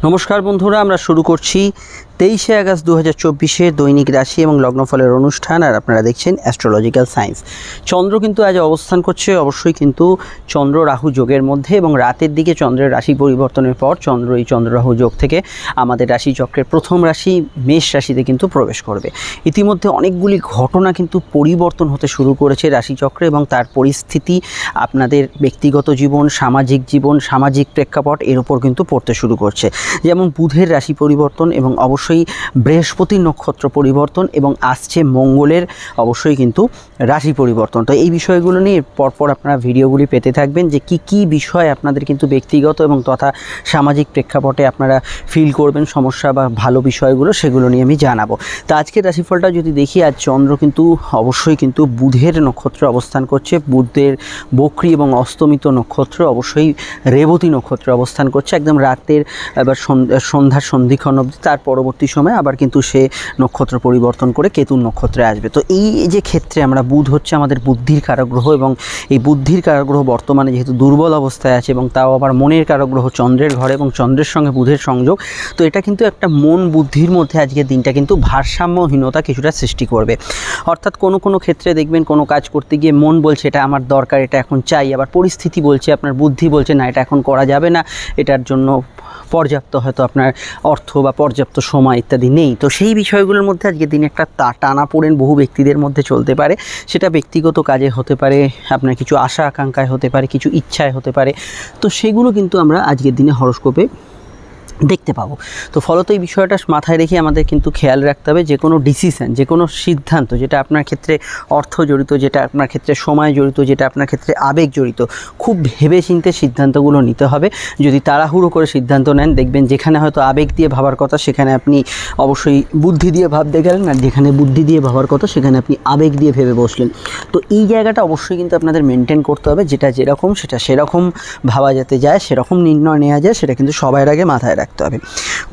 নমস্কার বন্ধুরা, আমরা শুরু করছি 23শে আগস্ট 2024 দৈনিক রাশি এবং লগ্নফলের অনুষ্ঠান। আর আপনারা দেখছেন অ্যাস্ট্রোলজিক্যাল সায়েন্স। চন্দ্র কিন্তু আজ অবস্থান করছে অবশ্যই কিন্তু চন্দ্র রাহু যোগের মধ্যে, এবং রাতের দিকে চন্দ্রের রাশি পরিবর্তনের পর চন্দ্র এই চন্দ্র রাহু যোগ থেকে আমাদের রাশি চক্রের প্রথম রাশি মেষ রাশিতে কিন্তু প্রবেশ করবে। ইতিমধ্যে অনেকগুলি ঘটনা কিন্তু পরিবর্তন হতে শুরু করেছে রাশিচক্রে, এবং তার পরিস্থিতি আপনাদের ব্যক্তিগত জীবন, সামাজিক প্রেক্ষাপট এর উপর কিন্তু পড়তে শুরু করছে। যেমন বুধের রাশি পরিবর্তন, এবং অবশ্যই বৃহস্পতির নক্ষত্র পরিবর্তন, এবং আসছে মঙ্গলের অবশ্যই কিন্তু রাশি পরিবর্তন। তো এই বিষয়গুলো নিয়ে পরপর আপনারা ভিডিওগুলি পেতে থাকবেন, যে কি বিষয় আপনাদের কিন্তু ব্যক্তিগত এবং তথা সামাজিক প্রেক্ষাপটে আপনারা ফিল করবেন সমস্যা বা ভালো বিষয়গুলো, সেগুলো নিয়ে আমি জানাবো। তো আজকের রাশিফলটা যদি দেখি, আজ চন্দ্র কিন্তু অবশ্যই কিন্তু বুধের নক্ষত্রে অবস্থান করছে। বুধের বক্রী এবং অস্তমিত নক্ষত্র অবশ্যই রেবতী নক্ষত্রে অবস্থান করছে একদম রাতের এবার সন্ধ্যার সন্ধিক্ষণ অবধি। তার পরবর্তী সময় আবার কিন্তু সে নক্ষত্র পরিবর্তন করে কেতুর নক্ষত্রে আসবে। তো এই যে ক্ষেত্রে আমরা, বুধ হচ্ছে আমাদের বুদ্ধির কারক গ্রহ, এবং এই বুদ্ধির কারক গ্রহ বর্তমানে যেহেতু দুর্বল অবস্থায় আছে, এবং তাও আবার মনের কারক গ্রহ চন্দ্রের ঘরে, এবং চন্দ্রের সঙ্গে বুধের সংযোগ, তো এটা কিন্তু একটা মন বুদ্ধির মধ্যে আজকের দিনটা কিন্তু ভারসাম্যহীনতা কিছুটা সৃষ্টি করবে। অর্থাৎ কোনো ক্ষেত্রে দেখবেন কোনো কাজ করতে গিয়ে মন বলছে এটা আমার দরকার, এটা এখন চাই, আবার পরিস্থিতি বলছে, আপনার বুদ্ধি বলছে না এটা এখন করা যাবে না, এটার জন্য পর্যাপ্ত হয়তো আপনার অর্থ বা পর্যাপ্ত সময় ইত্যাদি নেই। তো সেই বিষয়গুলোর মধ্যে আজকের দিনে একটা টানাপোড়েন বহু ব্যক্তিদের মধ্যে চলতে পারে। সেটা ব্যক্তিগত কাজে হতে পারে, আপনার কিছু আশা আকাঙ্ক্ষায় হতে পারে, কিছু ইচ্ছায় হতে পারে। তো সেগুলো কিন্তু আমরা আজকের দিনে হরোস্কোপে দেখতে পাবো। তো ফলত এই বিষয়টা মাথায় রেখে আমাদের কিন্তু খেয়াল রাখতে হবে, যে কোনো ডিসিশন, যে কোনো সিদ্ধান্ত, যেটা আপনার ক্ষেত্রে অর্থ জড়িত, যেটা আপনার ক্ষেত্রে সময় জড়িত, যেটা আপনার ক্ষেত্রে আবেগ জড়িত, খুব ভেবেচিন্তে সিদ্ধান্তগুলো নিতে হবে। যদি তাড়াহুড়ো করে সিদ্ধান্ত নেন, দেখবেন যেখানে হয়তো আবেগ দিয়ে ভাবার কথা সেখানে আপনি অবশ্যই বুদ্ধি দিয়ে ভাবতে গেলেন, আর যেখানে বুদ্ধি দিয়ে ভাবার কথা সেখানে আপনি আবেগ দিয়ে ভেবে বসলেন। তো এই জায়গাটা অবশ্যই কিন্তু আপনাদের মেনটেন করতে হবে, যেটা যেরকম সেটা সেরকম ভাবা যেতে যায়, সেরকম নির্ণয় নেওয়া যায়, সেটা কিন্তু সবার আগে মাথায় রাখতে হবে।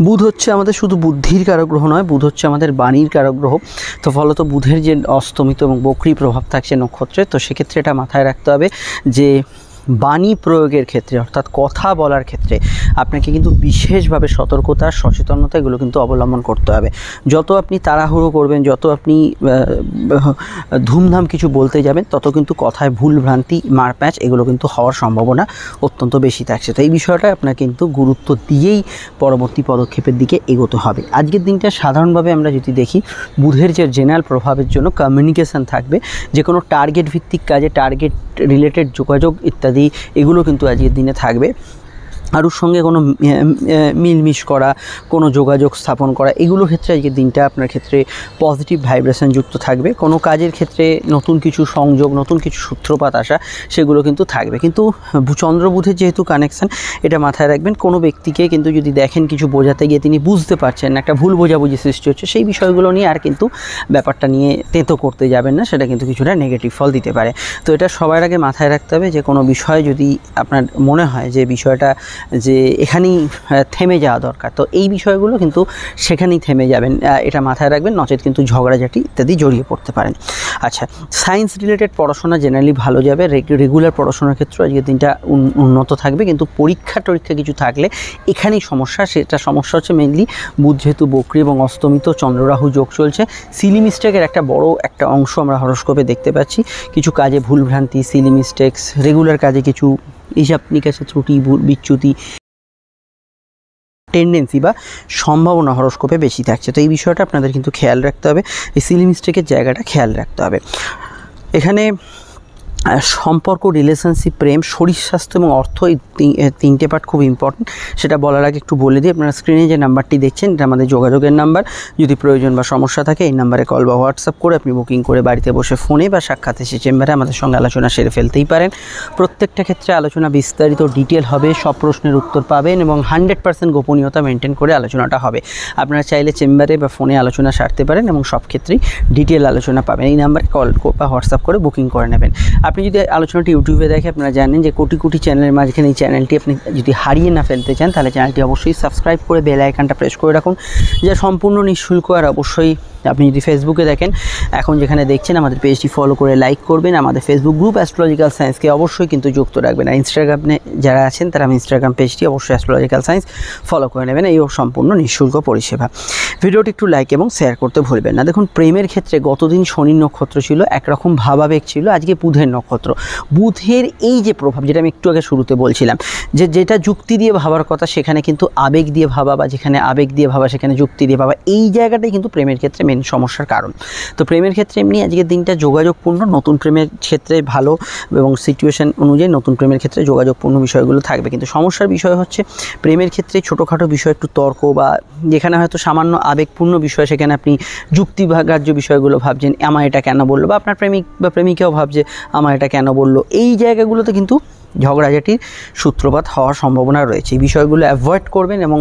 বুধ হচ্ছে আমাদের শুধু বুদ্ধির কারক গ্রহ নয়, বুধ হচ্ছে আমাদের বাণীর কারক গ্রহ। তো ফলত বুধের যে অস্তমিত এবং বক্রী প্রভাব থাকছে নক্ষত্রে, তো সেক্ষেত্রে এটা মাথায় রাখতে হবে যে বাণী প্রয়োগের ক্ষেত্রে, অর্থাৎ কথা বলার ক্ষেত্রে আপনাকে কিন্তু বিশেষভাবে সতর্কতা, সচেতনতা এগুলো কিন্তু অবলম্বন করতে হবে। যত আপনি তাড়াহুড়ো করবেন, যত আপনি ধুমধাম কিছু বলতে যাবেন, তত কিন্তু কথায় ভুল ভ্রান্তি, মারপ্যাঁচ এগুলো কিন্তু হওয়ার সম্ভাবনা অত্যন্ত বেশি থাকছে। তো এই বিষয়টা আপনার কিন্তু গুরুত্ব দিয়েই পরবর্তী পদক্ষেপের দিকে এগোতে হবে। আজকের দিনটা সাধারণভাবে আমরা যদি দেখি, বুধের যে জেনারেল প্রভাবের জন্য কমিউনিকেশান থাকবে, যে কোনো টার্গেট ভিত্তিক কাজে, টার্গেট রিলেটেড যোগাযোগ ইত্যাদি এগুলো কিন্তু আজকের দিনে থাকবে। কারোর সঙ্গে কোনো মিলমিশ করা, কোনো যোগাযোগ স্থাপন করা, এগুলো ক্ষেত্রে আজকের দিনটা আপনার ক্ষেত্রে পজিটিভ ভাইব্রেশন যুক্ত থাকবে। কোনো কাজের ক্ষেত্রে নতুন কিছু সংযোগ, নতুন কিছু সূত্রপাত আসা, সেগুলো কিন্তু থাকবে। কিন্তু চন্দ্র বুধের যেহেতু কানেকশান, এটা মাথায় রাখবেন। কোনো ব্যক্তিকে কিন্তু যদি দেখেন কিছু বোঝাতে গিয়ে তিনি বুঝতে পারছেন না, একটা ভুল বোঝাবুঝি সৃষ্টি হচ্ছে, সেই বিষয়গুলো নিয়ে আর কিন্তু ব্যাপারটা নিয়ে তেতো করতে যাবেন না, সেটা কিন্তু কিছুটা নেগেটিভ ফল দিতে পারে। তো এটা সবার আগে মাথায় রাখতে হবে, যে কোনো বিষয় যদি আপনার মনে হয় যে বিষয়টা যে এখানেই থেমে যাওয়া দরকার, তো এই বিষয়গুলো কিন্তু সেখানেই থেমে যাবেন, এটা মাথায় রাখবেন। নচেত কিন্তু ঝগড়াঝাটি ইত্যাদি জড়িয়ে পড়তে পারেন। আচ্ছা, সায়েন্স রিলেটেড পড়াশোনা জেনারেলি ভালো যাবে। রেগুলার পড়াশোনার ক্ষেত্রে আজকের দিনটা উন্নত থাকবে। কিন্তু পরীক্ষা কিছু থাকলে এখানেই সমস্যা। সেটা সমস্যা হচ্ছে মেনলি বুধ যেহেতু বক্রী এবং অস্তমিত চন্দ্র রাহু যোগ চলছে, সিলি মিস্টেকের একটা বড় একটা অংশ আমরা হরোস্কোপে দেখতে পাচ্ছি। কিছু কাজে ভুলভ্রান্তি, সিলি মিস্টেক্স, রেগুলার কাজে কিছু হিসাব নিকাশের ত্রুটি, বিচ্যুতি টেন্ডেন্সি বা সম্ভাবনা হরোস্কোপে বেশি থাকছে। তো এই বিষয়টা আপনাদের কিন্তু খেয়াল রাখতে হবে, এই সিলি মিস্টেকের জায়গাটা খেয়াল রাখতে হবে। এখানে সম্পর্ক, রিলেশনশিপ, প্রেম, শরীর স্বাস্থ্য এবং অর্থ, এই তিনটে পার্ট খুব ইম্পর্টেন্ট। সেটা বলার আগে একটু বলে দিই, আপনারা স্ক্রিনে যে নাম্বারটি দেখছেন এটা আমাদের যোগাযোগের নাম্বার। যদি প্রয়োজন বা সমস্যা থাকে এই নাম্বারে কল বা হোয়াটসঅ্যাপ করে আপনি বুকিং করে বাড়িতে বসে ফোনে বা সাক্ষাৎ এসে চেম্বারে আমাদের সঙ্গে আলোচনা সেরে ফেলতেই পারেন। প্রত্যেকটা ক্ষেত্রে আলোচনা বিস্তারিত ডিটেল হবে, সব প্রশ্নের উত্তর পাবেন, এবং 100% গোপনীয়তা মেনটেন করে আলোচনাটা হবে। আপনারা চাইলে চেম্বারে বা ফোনে আলোচনা সারতে পারেন, এবং সব ক্ষেত্রেই ডিটেল আলোচনা পাবেন। এই নাম্বারে কল বা হোয়াটসঅ্যাপ করে বুকিং করে নেবেন। আপনি যদি আলোচনাটি ইউটিউবে দেখে, আপনারা জানেন যে কোটি চ্যানেলের মাঝখানে এই চ্যানেলটি আপনি যদি হারিয়ে না ফেলতে চান, তাহলে চ্যানেলটি অবশ্যই সাবস্ক্রাইব করে বেল আইকনটা প্রেস করে রাখুন, যা সম্পূর্ণ নিঃশুল্ক আর অবশ্যই আপনি যদি ফেসবুকে দেখেন, এখন যেখানে দেখছেন আমাদের পেজটি ফলো করে লাইক করবেন, আমাদের ফেসবুক গ্রুপ অ্যাস্ট্রোলজিক্যাল সায়েন্সকে অবশ্যই কিন্তু যুক্ত রাখবেন। আর ইনস্টাগ্রামে যারা আছেন তারা ইনস্টাগ্রাম পেজটি অবশ্যই অ্যাস্ট্রোলজিক্যাল সায়েন্স ফলো করে নেবেন, এই সম্পূর্ণ নিঃশুল্ক পরিষেবা। ভিডিওটি একটু লাইক এবং শেয়ার করতে ভুলবেন না। দেখুন, প্রেমের ক্ষেত্রে গতদিন শনির নক্ষত্র ছিল, একরকম ভাবাবেগ ছিল, আজকে বুধের নক্ষত্র। বুধের এই যে প্রভাব, যেটা আমি একটু আগে শুরুতে বলছিলাম, যেটা যুক্তি দিয়ে ভাবার কথা সেখানে কিন্তু আবেগ দিয়ে ভাবা, বা যেখানে আবেগ দিয়ে ভাবা সেখানে যুক্তি দিয়ে ভাবা, এই জায়গাটাই কিন্তু প্রেমের ক্ষেত্রে মেন সমস্যার কারণ। তো প্রেমের ক্ষেত্রে এমনি আজকের দিনটা যোগাযোগপূর্ণ, নতুন প্রেমের ক্ষেত্রে ভালো এবং সিচুয়েশন অনুযায়ী নতুন প্রেমের ক্ষেত্রে যোগাযোগপূর্ণ বিষয়গুলো থাকবে। কিন্তু সমস্যার বিষয় হচ্ছে প্রেমের ক্ষেত্রে ছোটোখাটো বিষয় একটু তর্ক, বা যেখানে হয়তো সামান্য আবেগপূর্ণ বিষয় সেখানে আপনি যুক্তিগ্রাহ্য বিষয়গুলো ভাবছেন, আমার এটা কেন বললো, বা আপনার প্রেমিক বা প্রেমিকাও ভাবছে আমার এটা কেন বললো, এই জায়গাগুলোতে কিন্তু ঝগড়াঝাটির সূত্রপাত হওয়ার সম্ভাবনা রয়েছে। এই বিষয়গুলো অ্যাভয়েড করবেন এবং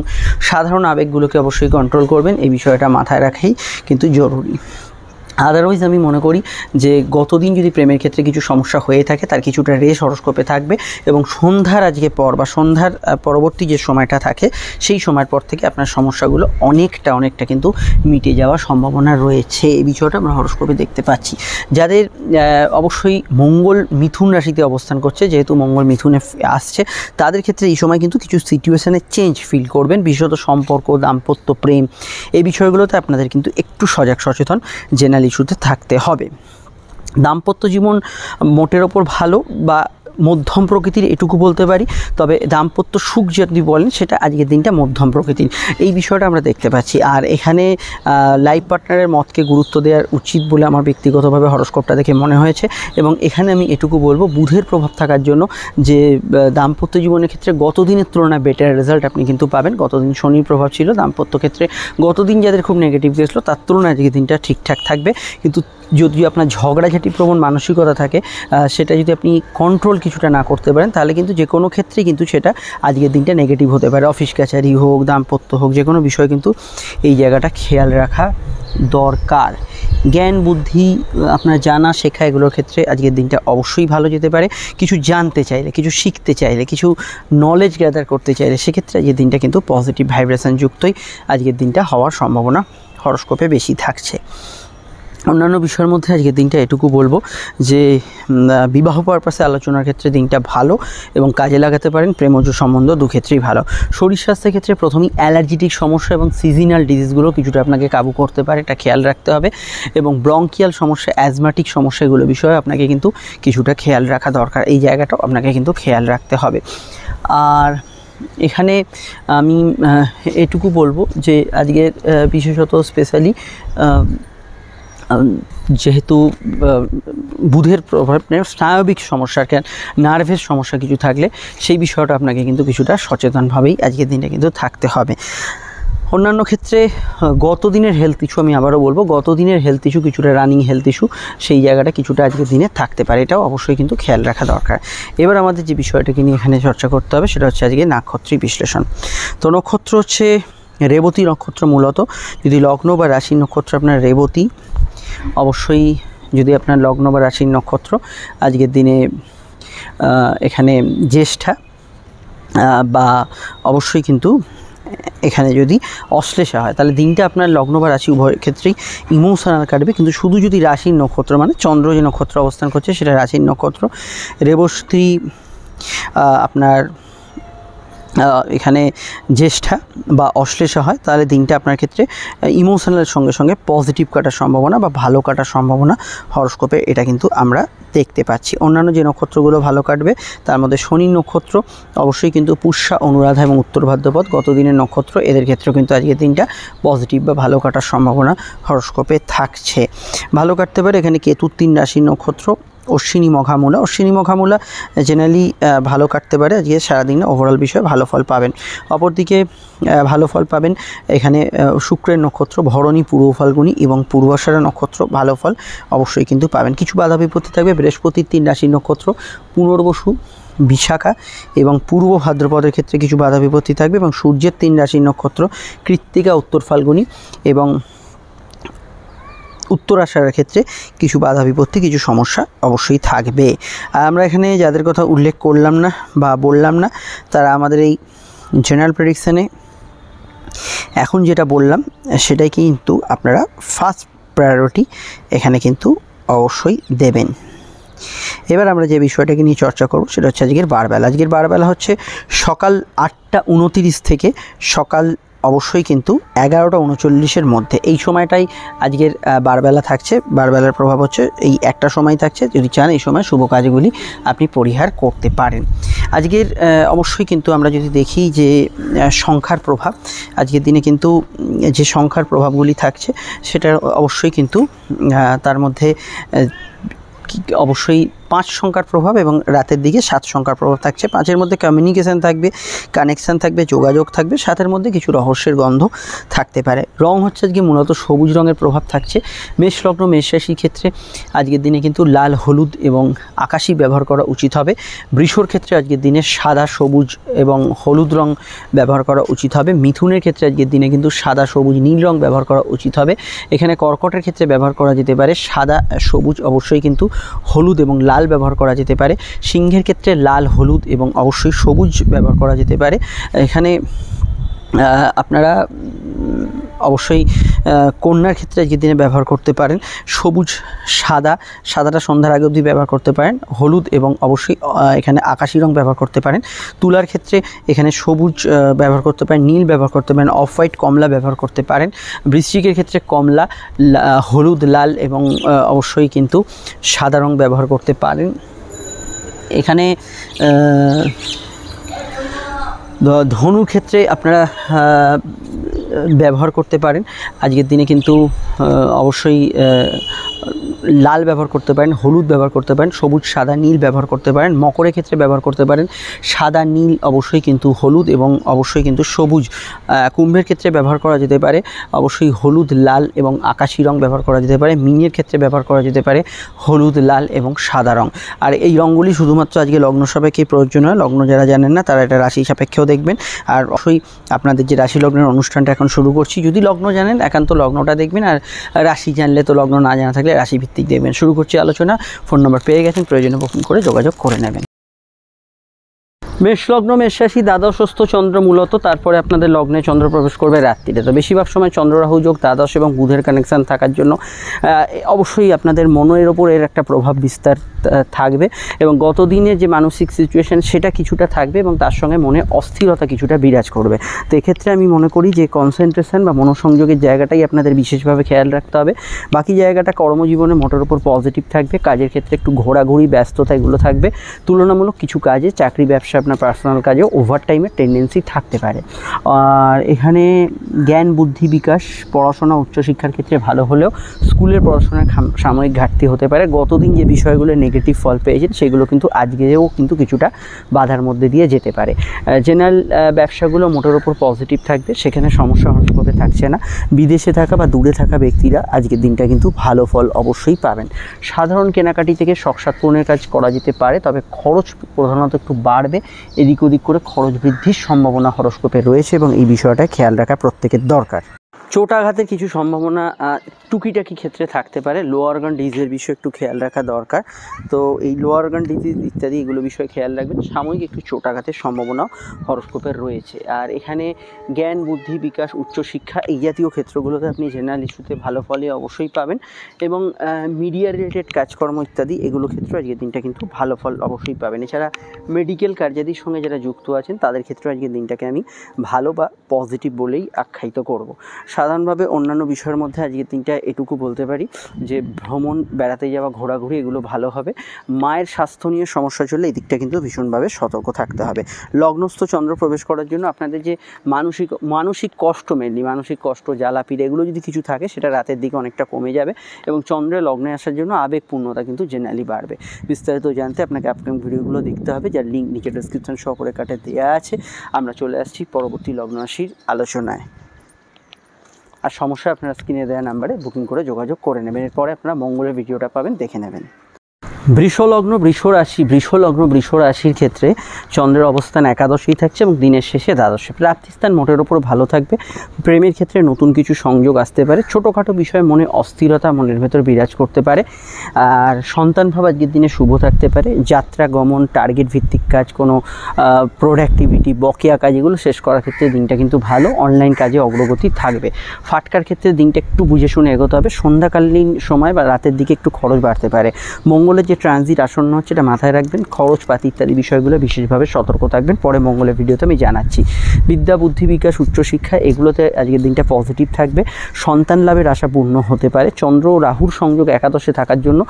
সাধারণ আবেগগুলোকে অবশ্যই কন্ট্রোল করবেন, এই বিষয়টা মাথায় রাখাই কিন্তু জরুরি। আদারওয়াইজ আমি মনে করি যে গতদিন যদি প্রেমের ক্ষেত্রে কিছু সমস্যা হয়ে থাকে তার কিছুটা রেশ হরস্কোপে থাকবে, এবং সন্ধ্যার আজকে পর বা সন্ধ্যার পরবর্তী যে সময়টা থাকে সেই সময়ের পর থেকে আপনার সমস্যাগুলো অনেকটা কিন্তু মিটে যাওয়ার সম্ভাবনা রয়েছে। এই বিষয়টা আমরা হরস্কোপে দেখতে পাচ্ছি। যাদের অবশ্যই মঙ্গল মিথুন রাশিতে অবস্থান করছে, যেহেতু মঙ্গল মিথুনে আসছে, তাদের ক্ষেত্রে এই সময় কিন্তু কিছু সিচুয়েশানে চেঞ্জ ফিল করবেন, বিশেষত সম্পর্ক, দাম্পত্য, প্রেম, এই বিষয়গুলোতে আপনাদের কিন্তু একটু সজাগ সচেতন জেনারেল ইস্যুতে থাকতে হবে। দাম্পত্য জীবন মোটের ওপর ভালো বা মধ্যম প্রকৃতির, এটুকু বলতে পারি। তবে দাম্পত্য সুখ যদি বলেন সেটা আজকের দিনটা মধ্যম প্রকৃতির, এই বিষয়টা আমরা দেখতে পাচ্ছি। আর এখানে লাইফ পার্টনারের মতকে গুরুত্ব দেওয়ার উচিত বলে আমার ব্যক্তিগতভাবে হরস্কোপটা দেখে মনে হয়েছে। এবং এখানে আমি এটুকু বলবো, বুধের প্রভাব থাকার জন্য যে দাম্পত্য জীবনের ক্ষেত্রে গতদিনের তুলনায় বেটার রেজাল্ট আপনি কিন্তু পাবেন। গতদিন শনির প্রভাব ছিল দাম্পত্য ক্ষেত্রে, গতদিন যাদের খুব নেগেটিভ গেছিলো তার তুলনায় আজকের দিনটা ঠিকঠাক থাকবে। কিন্তু যদি আপনার ঝগড়াঝাটি প্রবণ মানসিকতা থাকে, সেটা যদি আপনি কন্ট্রোল কিছুটা না করতে পারেন, তাহলে কিন্তু যে কোনো ক্ষেত্রেই কিন্তু সেটা আজকের দিনটা নেগেটিভ হতে পারে। অফিস কাছারি হোক, দাম্পত্য হোক, যে কোনো বিষয় কিন্তু এই জায়গাটা খেয়াল রাখা দরকার। জ্ঞান বুদ্ধি আপনার জানা শেখা এগুলোর ক্ষেত্রে আজকের দিনটা অবশ্যই ভালো যেতে পারে। কিছু জানতে চাইলে, কিছু শিখতে চাইলে, কিছু নলেজ গ্যাদার করতে চাইলে, সেক্ষেত্রে আজকের দিনটা কিন্তু পজিটিভ ভাইব্রেশন যুক্তই আজকের দিনটা হওয়ার সম্ভাবনা হরস্কোপে বেশি থাকছে। অন্যান্য বিষয়ের মধ্যে আজকের দিনটা এটুকু বলবো যে বিবাহ পারপাসে আলোচনার ক্ষেত্রে দিনটা ভালো এবং কাজে লাগাতে পারেন। প্রেমজ সম্বন্ধ দুক্ষেত্রেই ভালো। শরীর স্বাস্থ্যের ক্ষেত্রে প্রথমেই অ্যালার্জিটিক সমস্যা এবং সিজনাল ডিজিজগুলো কিছুটা আপনাকে কাবু করতে পারে, এটা খেয়াল রাখতে হবে। এবং ব্রঙ্কিয়াল সমস্যা, অ্যাজমাটিক সমস্যা, এগুলো বিষয়ে আপনাকে কিন্তু কিছুটা খেয়াল রাখা দরকার, এই জায়গাটাও আপনাকে কিন্তু খেয়াল রাখতে হবে। আর এখানে আমি এটুকু বলবো যে আজকের বিশেষত স্পেশালি যেহেতু বুধের প্রভাব, স্নায়বিক সমস্যা, নার্ভের সমস্যা কিছু থাকলে সেই বিষয়টা আপনাকে কিন্তু কিছুটা সচেতনভাবেই আজকের দিনটা কিন্তু থাকতে হবে। অন্যান্য ক্ষেত্রে গত দিনের হেলথ ইস্যু, আমি আবারও বলবো, গত দিনের হেলথ ইস্যু, কিছুটা রানিং হেলথ ইস্যু, সেই জায়গাটা কিছুটা আজকের দিনে থাকতে পারে, এটাও অবশ্যই কিন্তু খেয়াল রাখা দরকার। এবার আমাদের যে বিষয়টাকে নিয়ে এখানে চর্চা করতে হবে সেটা হচ্ছে আজকে নাক্ষত্রিক বিশ্লেষণ। তো নক্ষত্র হচ্ছে রেবতী নক্ষত্র। মূলত যদি লগ্ন বা রাশির নক্ষত্র আপনার রেবতী, অবশ্যই যদি আপনার লগ্ন বা রাশির নক্ষত্র আজকের দিনে এখানে জ্যেষ্ঠা, বা অবশ্যই কিন্তু এখানে যদি অশ্লেষা হয়, তাহলে দিনটা আপনার লগ্ন বা রাশি উভয় ক্ষেত্রেই ইমোশনাল কাটবে। কিন্তু শুধু যদি রাশির নক্ষত্র, মানে চন্দ্র যে নক্ষত্র অবস্থান করছে সেটা রাশির নক্ষত্র, রেবতী আপনার এখানে জ্যেষ্ঠা বা অশ্লেষা হয়, তাহলে দিনটা আপনার ক্ষেত্রে ইমোশনালের সঙ্গে সঙ্গে পজিটিভ কাটার সম্ভাবনা বা ভালো কাটার সম্ভাবনা হরস্কোপে এটা কিন্তু আমরা দেখতে পাচ্ছি। অন্যান্য যে নক্ষত্রগুলো ভালো কাটবে তার মধ্যে শনি নক্ষত্র, অবশ্যই কিন্তু পুষ্যা, অনুরাধা এবং উত্তর ভাদ্রপদ গতদিনের নক্ষত্র, এদের ক্ষেত্রেও কিন্তু আজকের দিনটা পজিটিভ বা ভালো কাটার সম্ভাবনা হরস্কোপে থাকছে। ভালো কাটতে পারে এখানে কেতুর 3 রাশির নক্ষত্র, অশ্বিনী মঘামূলা। অশ্বিনী মঘামূলা জেনারেলি ভালো কাটতে পারে, আজকে সারাদিনে ওভারঅল বিষয়ে ভালো ফল পাবেন। অপরদিকে ভালো ফল পাবেন এখানে শুক্রের নক্ষত্র, ভরণী, পূর্ব ফাল্গুনী এবং পূর্বাষাঢ়া নক্ষত্র, ভালো ফল অবশ্যই কিন্তু পাবেন। কিছু বাধা বিপত্তি থাকবে বৃহস্পতির 3 রাশির নক্ষত্র, পুনর্বসু, বিশাখা এবং পূর্ব ভাদ্রপদের ক্ষেত্রে কিছু বাধা বিপত্তি থাকবে, এবং সূর্যের 3 রাশির নক্ষত্র, কৃত্তিকা, উত্তর ফাল্গুনী এবং উত্তরাষাঢ়ের ক্ষেত্রে কিছু বাধা বিপত্তি, কিছু সমস্যা অবশ্যই থাকবে। আর আমরা এখানে যাদের কথা উল্লেখ করলাম না বা বললাম না, তারা আমাদের এই জেনারেল প্রেডিকশানে এখন যেটা বললাম সেটাই কিন্তু আপনারা ফার্স্ট প্রায়োরিটি এখানে কিন্তু অবশ্যই দেবেন। এবার আমরা যে বিষয়টাকে নিয়ে চর্চা করব সেটা হচ্ছে আজকের বারবেলা। আজকের বারবেলা হচ্ছে সকাল 8টা 29 থেকে সকাল অবশ্যই কিন্তু 11টা 39-এর মধ্যে, এই সময়টাই আজকের বারবেলা থাকছে। বারবেলার প্রভাব হচ্ছে এই একটা সময় থাকছে, যদি চান এই সময় শুভ কাজগুলি আপনি পরিহার করতে পারেন। আজকের অবশ্যই কিন্তু আমরা যদি দেখি যে সংখ্যার প্রভাব, আজকের দিনে কিন্তু যে সংখ্যার প্রভাবগুলি থাকছে সেটা অবশ্যই কিন্তু তার মধ্যে অবশ্যই 5 সংখ্যার প্রভাব এবং রাতের দিকে 7 সংখ্যার প্রভাব থাকছে। 5-এর মধ্যে কমিউনিকেশান থাকবে, কানেকশান থাকবে, যোগাযোগ থাকবে, 7-এর মধ্যে কিছু রহস্যের গন্ধ থাকতে পারে। রং হচ্ছে আজকে মূলত সবুজ রঙের প্রভাব থাকছে। মেষ লগ্ন মেষ রাশির ক্ষেত্রে আজকের দিনে কিন্তু লাল, হলুদ এবং আকাশি ব্যবহার করা উচিত হবে। বৃষর ক্ষেত্রে আজকের দিনে সাদা, সবুজ এবং হলুদ রং ব্যবহার করা উচিত হবে। মিথুনের ক্ষেত্রে আজকের দিনে কিন্তু সাদা, সবুজ, নীল রং ব্যবহার করা উচিত হবে। এখানে কর্কটের ক্ষেত্রে ব্যবহার করা যেতে পারে সাদা, সবুজ, অবশ্যই কিন্তু হলুদ এবং লাল ব্যবহার করা যেতে পারে। সিংহের ক্ষেত্রে লাল, হলুদ এবং অবশ্যই সবুজ ব্যবহার করা যেতে পারে। এখানে আপনারা অবশ্যই কন্যার ক্ষেত্রে আজকের দিনে ব্যবহার করতে পারেন সবুজ, সাদাটা সন্ধ্যার আগে অবধি ব্যবহার করতে পারেন। হলুদ এবং অবশ্যই এখানে আকাশি রং ব্যবহার করতে পারেন। তুলার ক্ষেত্রে এখানে সবুজ ব্যবহার করতে পারেন, নীল ব্যবহার করতে পারেন, অফ হোয়াইট কমলা ব্যবহার করতে পারেন। বৃশ্চিকের ক্ষেত্রে কমলা, হলুদ, লাল এবং অবশ্যই কিন্তু সাদা রং ব্যবহার করতে পারেন। এখানে ধনুর ক্ষেত্রে আপনারা ব্যবহার করতে পারেন আজকের দিনে কিন্তু অবশ্যই লাল ব্যবহার করতে পারেন, হলুদ ব্যবহার করতে পারেন, সবুজ, সাদা, নীল ব্যবহার করতে পারেন। মকরের ক্ষেত্রে ব্যবহার করতে পারেন সাদা, নীল, অবশ্যই কিন্তু হলুদ এবং অবশ্যই কিন্তু সবুজ। কুম্ভের ক্ষেত্রে ব্যবহার করা যেতে পারে অবশ্যই হলুদ, লাল এবং আকাশি রং ব্যবহার করা যেতে পারে। মীনের ক্ষেত্রে ব্যবহার করা যেতে পারে হলুদ, লাল এবং সাদা রং। আর এই রঙগুলি শুধুমাত্র আজকে লগ্ন সাপেক্ষে প্রয়োজন হয়। লগ্ন যারা জানেন না তারা এটা রাশি সাপেক্ষেও দেখবেন। আর অবশ্যই আপনাদের যে রাশি লগ্নের অনুষ্ঠানটা এখন শুরু করছি, যদি লগ্ন জানেন একান্ত লগ্নটা দেখবেন, আর রাশি জানলে তো লগ্ন না জানা থাকলে রাশি ভিত্তিক দেখবেন। শুরু করছি আলোচনা। ফোন নম্বর পেয়ে গেছেন, প্রয়োজনে বুকিং করে যোগাযোগ করে নেবেন। মেষ লগ্ন মেষ রাশি, দ্বাদশস্থ চন্দ্র মূলত, তারপরে আপনাদের লগ্নে চন্দ্র প্রবেশ করবে রাত্রিতে। তো বেশিরভাগ সময় চন্দ্র রাহু যোগ, দ্বাদশ এবং বুধের কানেকশান থাকার জন্য অবশ্যই আপনাদের মনের ওপর এর একটা প্রভাব বিস্তার থাকবে এবং গত দিনের যে মানসিক সিচুয়েশান সেটা কিছুটা থাকবে এবং তার সঙ্গে মনে অস্থিরতা কিছুটা বিরাজ করবে। তো এক্ষেত্রে আমি মনে করি যে কনসেন্ট্রেশন বা মনোসংযোগের জায়গাটাই আপনাদের বিশেষভাবে খেয়াল রাখতে হবে। বাকি জায়গাটা কর্মজীবনে মোটের ওপর পজিটিভ থাকবে। কাজের ক্ষেত্রে একটু ঘোরাঘুরি, ব্যস্ততা এগুলো থাকবে। তুলনামূলক কিছু কাজে, চাকরি, ব্যবসা, আপনার পার্সোনাল কাজেও ওভারটাইমের টেন্ডেন্সি থাকতে পারে। আর এখানে জ্ঞান, বুদ্ধি, বিকাশ, পড়াশোনা, উচ্চশিক্ষার ক্ষেত্রে ভালো হলেও স্কুলের পড়াশোনার সাময়িক ঘাটতি হতে পারে। গতদিন যে বিষয়গুলো নেগেটিভ ফল পেয়েছেন সেগুলো কিন্তু আজকেও কিন্তু কিছুটা বাধার মধ্যে দিয়ে যেতে পারে। জেনারেল ব্যবসাগুলো মোটের ওপর পজিটিভ থাকবে, সেখানে সমস্যা হস্তক্ষেপে থাকছে না। বিদেশে থাকা বা দূরে থাকা ব্যক্তিরা আজকের দিনটা কিন্তু ভালো ফল অবশ্যই পাবেন। সাধারণ কেনাকাটি থেকে শখ পূরণের কাজ করা যেতে পারে, তবে খরচ প্রধানত একটু বাড়বে। এদিক ওদিক করে খরচ বৃদ্ধির সম্ভাবনা হরস্কোপে রয়েছে এবং এই বিষয়টা খেয়াল রাখা প্রত্যেকের দরকার। চোট আঘাতের কিছু সম্ভাবনা টুকিটাকি ক্ষেত্রে থাকতে পারে। লো অর্গান ডিজিজের বিষয়ে একটু খেয়াল রাখা দরকার। তো এই লো অর্গান ডিজিজ ইত্যাদি এগুলো বিষয়ে খেয়াল রাখবেন। সাময়িক একটু চোট আঘাতের সম্ভাবনাও হরস্কোপের রয়েছে। আর এখানে জ্ঞান, বুদ্ধি, বিকাশ, উচ্চশিক্ষা এই জাতীয় ক্ষেত্রগুলোতে আপনি জেনারেল ইস্যুতে ভালো ফলই অবশ্যই পাবেন এবং মিডিয়া রিলেটেড কাজকর্ম ইত্যাদি এগুলো ক্ষেত্রে আজকের দিনটা কিন্তু ভালো ফল অবশ্যই পাবেন। এছাড়া মেডিকেল কার্যাদির সঙ্গে যারা যুক্ত আছেন তাদের ক্ষেত্রে আজকের দিনটাকে আমি ভালো বা পজিটিভ বলেই আখ্যায়িত করব। সাধারণভাবে অন্যান্য বিষয়ের মধ্যে আজকের দিনটা এটুকু বলতে পারি যে ভ্রমণ, বেড়াতে যাওয়া, ঘোরাঘুরি এগুলো ভালো হবে। মায়ের স্বাস্থ্য নিয়ে সমস্যা চললে এই দিকটা কিন্তু ভীষণভাবে সতর্ক থাকতে হবে। লগ্নস্থ চন্দ্র প্রবেশ করার জন্য আপনাদের যে মানসিক কষ্ট, মেনলি মানসিক কষ্ট, জ্বালা পীড়া এগুলো যদি কিছু থাকে সেটা রাতের দিকে অনেকটা কমে যাবে এবং চন্দ্রের লগ্নে আসার জন্য আবেগপূর্ণতা কিন্তু জেনারেলি বাড়বে। বিস্তারিত জানতে আপনাকে আপকামিং ভিডিওগুলো দেখতে হবে, যার লিঙ্ক নিচে ডেসক্রিপশন সহকারে কাটে দেওয়া আছে। আমরা চলে আসছি পরবর্তী লগ্ন রাশির আলোচনায়। আর সমস্যা আপনারা স্ক্রিনে দেওয়া নাম্বারে বুকিং করে যোগাযোগ করে নেবেন। এরপরে আপনারা মঙ্গলের ভিডিওটা পাবেন, দেখে নেবেন। বৃষলগ্ন বৃষ রাশির ক্ষেত্রে চন্দ্রের অবস্থান একাদশেই থাকছে এবং দিনের শেষে দ্বাদশে। প্রাপ্তিস্থান মোটের ওপর ভালো থাকবে। প্রেমের ক্ষেত্রে নতুন কিছু সংযোগ আসতে পারে। ছোটোখাটো বিষয়ে মনে অস্থিরতা মনের ভেতর বিরাজ করতে পারে। আর সন্তান ভাব আজকের দিনে শুভ থাকতে পারে। যাত্রা গমন, টার্গেট ভিত্তিক কাজ, কোনো প্রোডাক্টিভিটি, বকেয়া কাজ, এগুলো শেষ করার ক্ষেত্রে দিনটা কিন্তু ভালো। অনলাইন কাজে অগ্রগতি থাকবে। ফাটকার ক্ষেত্রে দিনটা একটু বুঝে শুনে এগোতে হবে। সন্ধ্যাকালীন সময় বা রাতের দিকে একটু খরচ বাড়তে পারে। মঙ্গলের যে ট্রানজিট আসন্ন হচ্ছে এটা মাথায় রাখবেন। খরচপাতি ইত্যাদি বিষয়গুলো বিশেষভাবে সতর্ক থাকবেন। পরে মঙ্গলের ভিডিওতে আমি জানাচ্ছি। বিদ্যা, বুদ্ধি, বিকাশ, উচ্চশিক্ষা, এগুলোতে আজকের দিনটা পজিটিভ থাকবে। সন্তান লাভের আশা পূর্ণ হতে পারে। চন্দ্র ও রাহুর সংযোগ একাদশে থাকার জন্য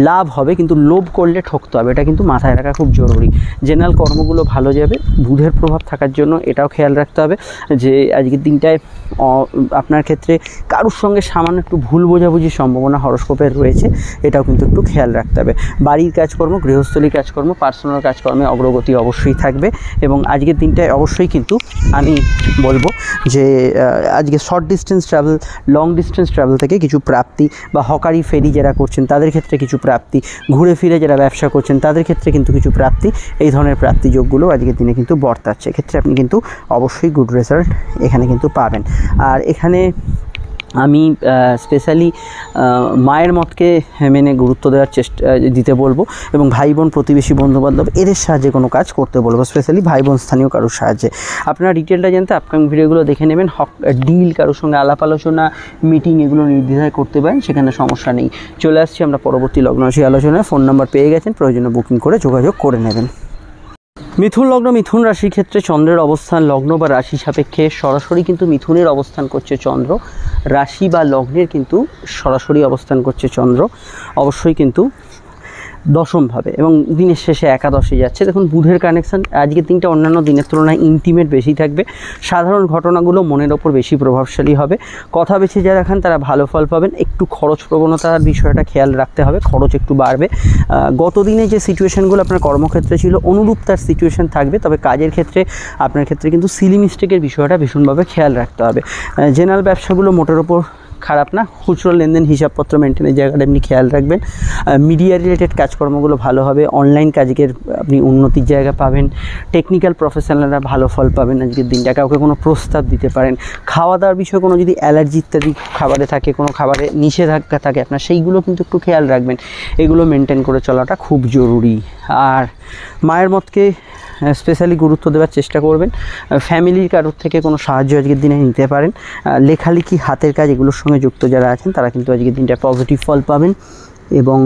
লাভ হবে, কিন্তু লোভ করলে ঠকতে হবে, এটা কিন্তু মাথায় রাখা খুব জরুরি। জেনারেল কর্মগুলো ভালো যাবে। বুধের প্রভাব থাকার জন্য এটাও খেয়াল রাখতে হবে যে আজকের দিনটায় আপনার ক্ষেত্রে কারোর সঙ্গে সামান্য একটু ভুল বোঝাবুঝির সম্ভাবনা হরস্কোপের রয়েছে, এটাও কিন্তু একটু খেয়াল রাখতে হবে। বাড়ির কাজকর্ম, গৃহস্থলী কাজকর্ম, পার্সোনাল কাজকর্মে অগ্রগতি অবশ্যই থাকবে। এবং আজকের দিনটায় অবশ্যই কিন্তু আমি বলবো যে আজকে short distance travel, long distance travel থেকে কিছু প্রাপ্তি, বা হকারি ফেরি যারা করছেন তাদের ক্ষেত্রে কিছু প্রাপ্তি, ঘুরে ফিরে যারা ব্যবসা করছেন তাদের ক্ষেত্রে কিন্তু কিছু প্রাপ্তি, এই ধরনের প্রাপ্তি যোগগুলো আজকের দিনে কিন্তু বর্তাচ্ছে। এক্ষেত্রে আপনি কিন্তু অবশ্যই গুড রেজাল্ট এখানে কিন্তু পাবেন। আর এখানে আমি স্পেশালি মায়ের মতকে মেনে গুরুত্ব দেওয়ার দিতে বলবো, এবং ভাই বোন, প্রতিবেশী, বন্ধুবান্ধব, এদের সাহায্যে কোনো কাজ করতে বলবো। স্পেশালি ভাই বোন, স্থানীয় কারোর সাহায্যে। আপনারা ডিটেলটা জানতে আপকামিং ভিডিওগুলো দেখে নেবেন। ডিল, কারোর সঙ্গে আলাপ আলোচনা, মিটিং, এগুলো নির্দ্বিধায় করতে পারেন, সেখানে সমস্যা নেই। চলে আসছি আমরা পরবর্তী লগ্নরাশি আলোচনায়। ফোন নাম্বার পেয়ে গেছেন, প্রয়োজনে বুকিং করে যোগাযোগ করে নেবেন। মিথুন লগ্ন, মিথুন রাশির ক্ষেত্রে চন্দ্রের অবস্থান লগ্ন বা রাশি সাপেক্ষে সরাসরি কিন্তু মিথুনের অবস্থান করছে চন্দ্র। রাশি বা লগ্নের কিন্তু সরাসরি অবস্থান করছে চন্দ্র, অবশ্যই কিন্তু দশমভাবে, এবং দিনের শেষে একাদশে যাচ্ছে। দেখুন বুধের কানেকশান আজকের দিনটা অন্যান্য দিনের তুলনায় ইন্টিমেট বেশি থাকবে। সাধারণ ঘটনাগুলো মনের ওপর বেশি প্রভাবশালী হবে। কথা বেছে যারা খান তারা ভালো ফল পাবেন। একটু খরচ প্রবণতার বিষয়টা খেয়াল রাখতে হবে, খরচ একটু বাড়বে। গত দিনে যে সিচুয়েশানগুলো আপনার কর্মক্ষেত্রে ছিল অনুরূপ তার সিচুয়েশান থাকবে, তবে কাজের ক্ষেত্রে আপনার ক্ষেত্রে কিন্তু সিলি মিস্টেকের বিষয়টা ভীষণভাবে খেয়াল রাখতে হবে। জেনারেল ব্যবসাগুলো মোটের ওপর খারাপ না। খুচরো লেনদেন, হিসাবপত্র মেনটেনের জায়গাটা এমনি খেয়াল রাখবেন। মিডিয়া রিলেটেড কাজকর্মগুলো ভালো হবে। অনলাইন কাজের আপনি উন্নতির জায়গা পাবেন। টেকনিক্যাল প্রফেশনালরা ভালো ফল পাবেন আজকের দিনটা। কাউকে কোনো প্রস্তাব দিতে পারেন। খাওয়া দাওয়ার বিষয়ে কোনো যদি অ্যালার্জি ইত্যাদি খাবারে থাকে, কোনো খাবারে নিষেধাজ্ঞা থাকে আপনার, সেইগুলো কিন্তু একটু খেয়াল রাখবেন। এগুলো মেনটেন করে চলাটা খুব জরুরি। আর মায়ের মতকে স্পেশালি গুরুত্ব দেওয়ার চেষ্টা করবেন। ফ্যামিলির কারোর থেকে কোনো সাহায্য আজকের দিনে নিতে পারেন। লেখালেখি, হাতের কাজ, এগুলোর সঙ্গে যুক্ত যারা আছেন তারা কিন্তু আজকের দিনটা পজিটিভ ফল পাবেন। এবং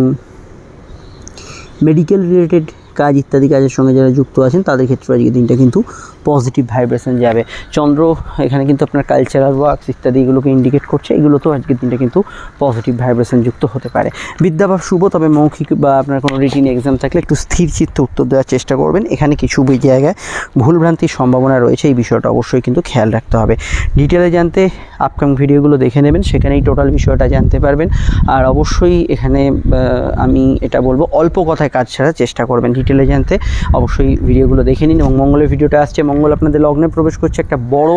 মেডিকেল রিলেটেড কাজ ইত্যাদি কাজের সঙ্গে যারা যুক্ত আছেন তাদের ক্ষেত্রে আজকের দিনটা কিন্তু পজিটিভ ভাইব্রেশন যাবে। চন্দ্র এখানে কিন্তু আপনার কালচারাল ওয়ার্কস ইত্যাদি এগুলোকে ইন্ডিকেট করছে, এগুলোতেও আজকের দিনটা কিন্তু পজিটিভ ভাইব্রেশন যুক্ত হতে পারে। বিদ্যাভাব শুভ, তবে মৌখিক বা আপনার কোনো রিটিন এক্সাম থাকলে একটু স্থির চিত্তে উত্তর দেওয়ার চেষ্টা করবেন। এখানে কিছু জায়গায় ভুলভ্রান্তির সম্ভাবনা রয়েছে, এই বিষয়টা অবশ্যই কিন্তু খেয়াল রাখতে হবে। ডিটেলে জানতে আপকামিং ভিডিওগুলো দেখে নেবেন, সেখানেই টোটাল বিষয়টা জানতে পারবেন। আর অবশ্যই এখানে আমি এটা বলবো, অল্প কথায় কাজ ছাড়ার চেষ্টা করবেন। ডিটেলে জানতে অবশ্যই ভিডিওগুলো দেখে নিন। এবং মঙ্গলের ভিডিওটা আসছে, মঙ্গল আপনাদের লগ্নে প্রবেশ করছে একটা বড়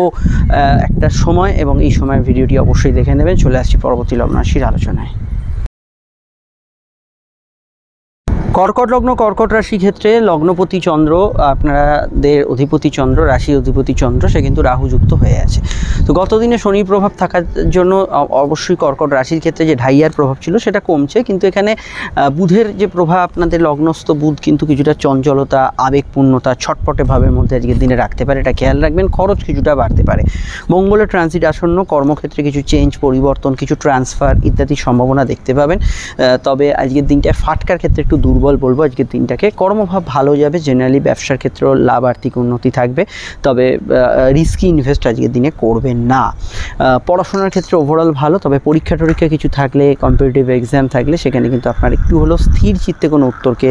একটা সময়, এবং এই সময়ের ভিডিওটি অবশ্যই দেখে নেবেন। চলে আসছি পরবর্তী লগ্ন রাশির আলোচনায়। কর্কট লগ্ন, কর্কট রাশি ক্ষেত্রে লগ্নপতি চন্দ্র, আপনাদের অধিপতি চন্দ্র, রাশি অধিপতি চন্দ্র, সে কিন্তু রাহুযুক্ত হয়ে আছে। তো গত দিনে শনির প্রভাব থাকার জন্য অবশ্যই কর্কট রাশির ক্ষেত্রে যে ঢাইয়ার প্রভাব ছিল সেটা কমছে, কিন্তু এখানে বুধের যে প্রভাব, আপনাদের লগ্নস্থ বুধ কিন্তু কিছুটা চঞ্চলতা, আবেগপূর্ণতা, ছটপটে ভাবের মধ্যে আজকের দিনে রাখতে পারে, এটা খেয়াল রাখবেন। খরচ কিছুটা বাড়তে পারে। মঙ্গলের ট্রানজিট আসন্ন, কর্মক্ষেত্রে কিছু চেঞ্জ, পরিবর্তন, কিছু ট্রান্সফার ইত্যাদি সম্ভাবনা দেখতে পাবেন। তবে আজকের দিনটায় ফাটকার ক্ষেত্রে একটু দুর্বল বলবো আজকের দিনটাকে। কর্মভাব ভালো যাবে, জেনারেলি ব্যবসার ক্ষেত্রেও লাভ, আর্থিক উন্নতি থাকবে, তবে রিস্কি ইনভেস্ট আজকের দিনে করবেন না। পড়াশোনার ক্ষেত্রে ওভারঅল ভালো, তবে পরীক্ষা টরীক্ষা কিছু থাকলে, কম্পিটিটিভ এক্সাম থাকলে সেখানে কিন্তু আপনার একটু হলেও স্থির চিত্তে কোনো উত্তরকে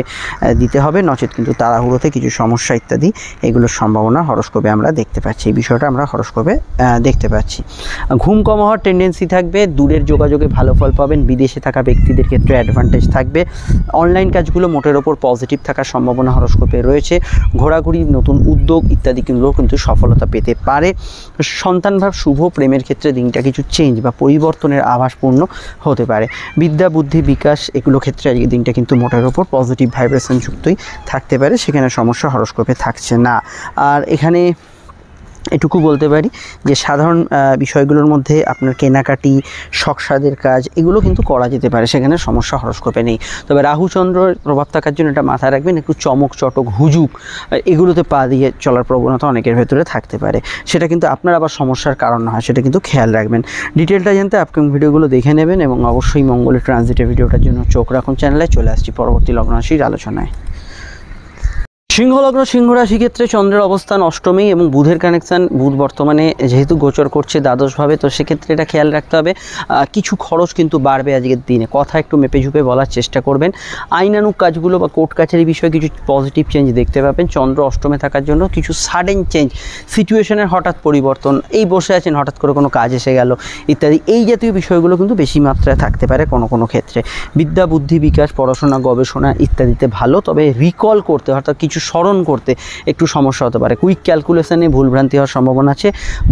দিতে হবে, নচেত কিন্তু তাড়াহুড়োতে কিছু সমস্যা ইত্যাদি এগুলোর সম্ভাবনা হরস্কোপে আমরা দেখতে পাচ্ছি। এই বিষয়টা আমরা হরস্কোপে দেখতে পাচ্ছি। ঘুম কম হওয়ার টেন্ডেন্সি থাকবে, দূরের যোগাযোগে ভালো ফল পাবেন, বিদেশে থাকা ব্যক্তিদের ক্ষেত্রে অ্যাডভান্টেজ থাকবে। অনলাইন কাজগুলো কাজগুলো মোটের ওপর পজিটিভ থাকার সম্ভাবনা হরোস্কোপে রয়েছে। ঘোরাঘুরি, নতুন উদ্যোগ ইত্যাদিগুলো কিন্তু সফলতা পেতে পারে। সন্তানভাব শুভ, প্রেমের ক্ষেত্রে দিনটা কিছু চেঞ্জ বা পরিবর্তনের আভাসপূর্ণ হতে পারে। বিদ্যা, বুদ্ধি, বিকাশ এগুলো ক্ষেত্রে আজকে দিনটা কিন্তু মোটের ওপর পজিটিভ ভাইব্রেশন যুক্তই থাকতে পারে, সেখানে সমস্যা হরোস্কোপে থাকছে না। আর এখানে এটুকু বলতে পারি যে সাধারণ বিষয়গুলোর মধ্যে আপনার কেনাকাটি, শখসাদের কাজ এগুলো কিন্তু করা যেতে পারে, সেখানে সমস্যা হরোস্কোপে নেই। তবে রাহু চন্দ্রের প্রভাব থাকার জন্য এটা মাথায় রাখবেন, একটু চমক, চটক, হুজুক এগুলোতে পা দিয়ে চলার প্রবণতা অনেকের ভেতরে থাকতে পারে। সেটা কিন্তু আপনার আবার সমস্যার কারণ না হয়, সেটা কিন্তু খেয়াল রাখবেন। ডিটেলটা জানতে আপকামিং ভিডিওগুলো দেখে নেবেন এবং অবশ্যই মঙ্গলের ট্রানজিটের ভিডিওটার জন্য চোখ রাখুন চ্যানেলে। চলে আসছি পরবর্তী লগ্ন রাশির আলোচনায়। সিংহ লগ্ন, সিংহ রাশি ক্ষেত্রে চন্দ্রের অবস্থান অষ্টমী এবং বুধের কানেকশান। বুধ বর্তমানে যেহেতু গোচর করছে দ্বাদশভাবে, তো সেক্ষেত্রে এটা খেয়াল রাখতে হবে, কিছু খরচ কিন্তু বাড়বে আজকের দিনে। কথা একটু মেপে ঝুপে বলার চেষ্টা করবেন। আইনানুগ কাজগুলো বা কোর্ট কাছারি বিষয়ে কিছু পজিটিভ চেঞ্জ দেখতে পাবেন। চন্দ্র অষ্টমে থাকার জন্য কিছু সাডেন চেঞ্জ, সিচুয়েশনের হঠাৎ পরিবর্তন, এই বসে আছেন হঠাৎ করে কোনো কাজ এসে গেল ইত্যাদি, এই জাতীয় বিষয়গুলো কিন্তু বেশি মাত্রায় থাকতে পারে কোনো কোনো ক্ষেত্রে। বিদ্যা, বুদ্ধি, বিকাশ, পড়াশোনা, গবেষণা ইত্যাদিতে ভালো, তবে রিকল করতে অর্থাৎ কিছু স্মরণ করতে একটু সমস্যা হতে পারে। কুইক ক্যালকুলেশনে ভুলভ্রান্তি হওয়ার সম্ভাবনা আছে।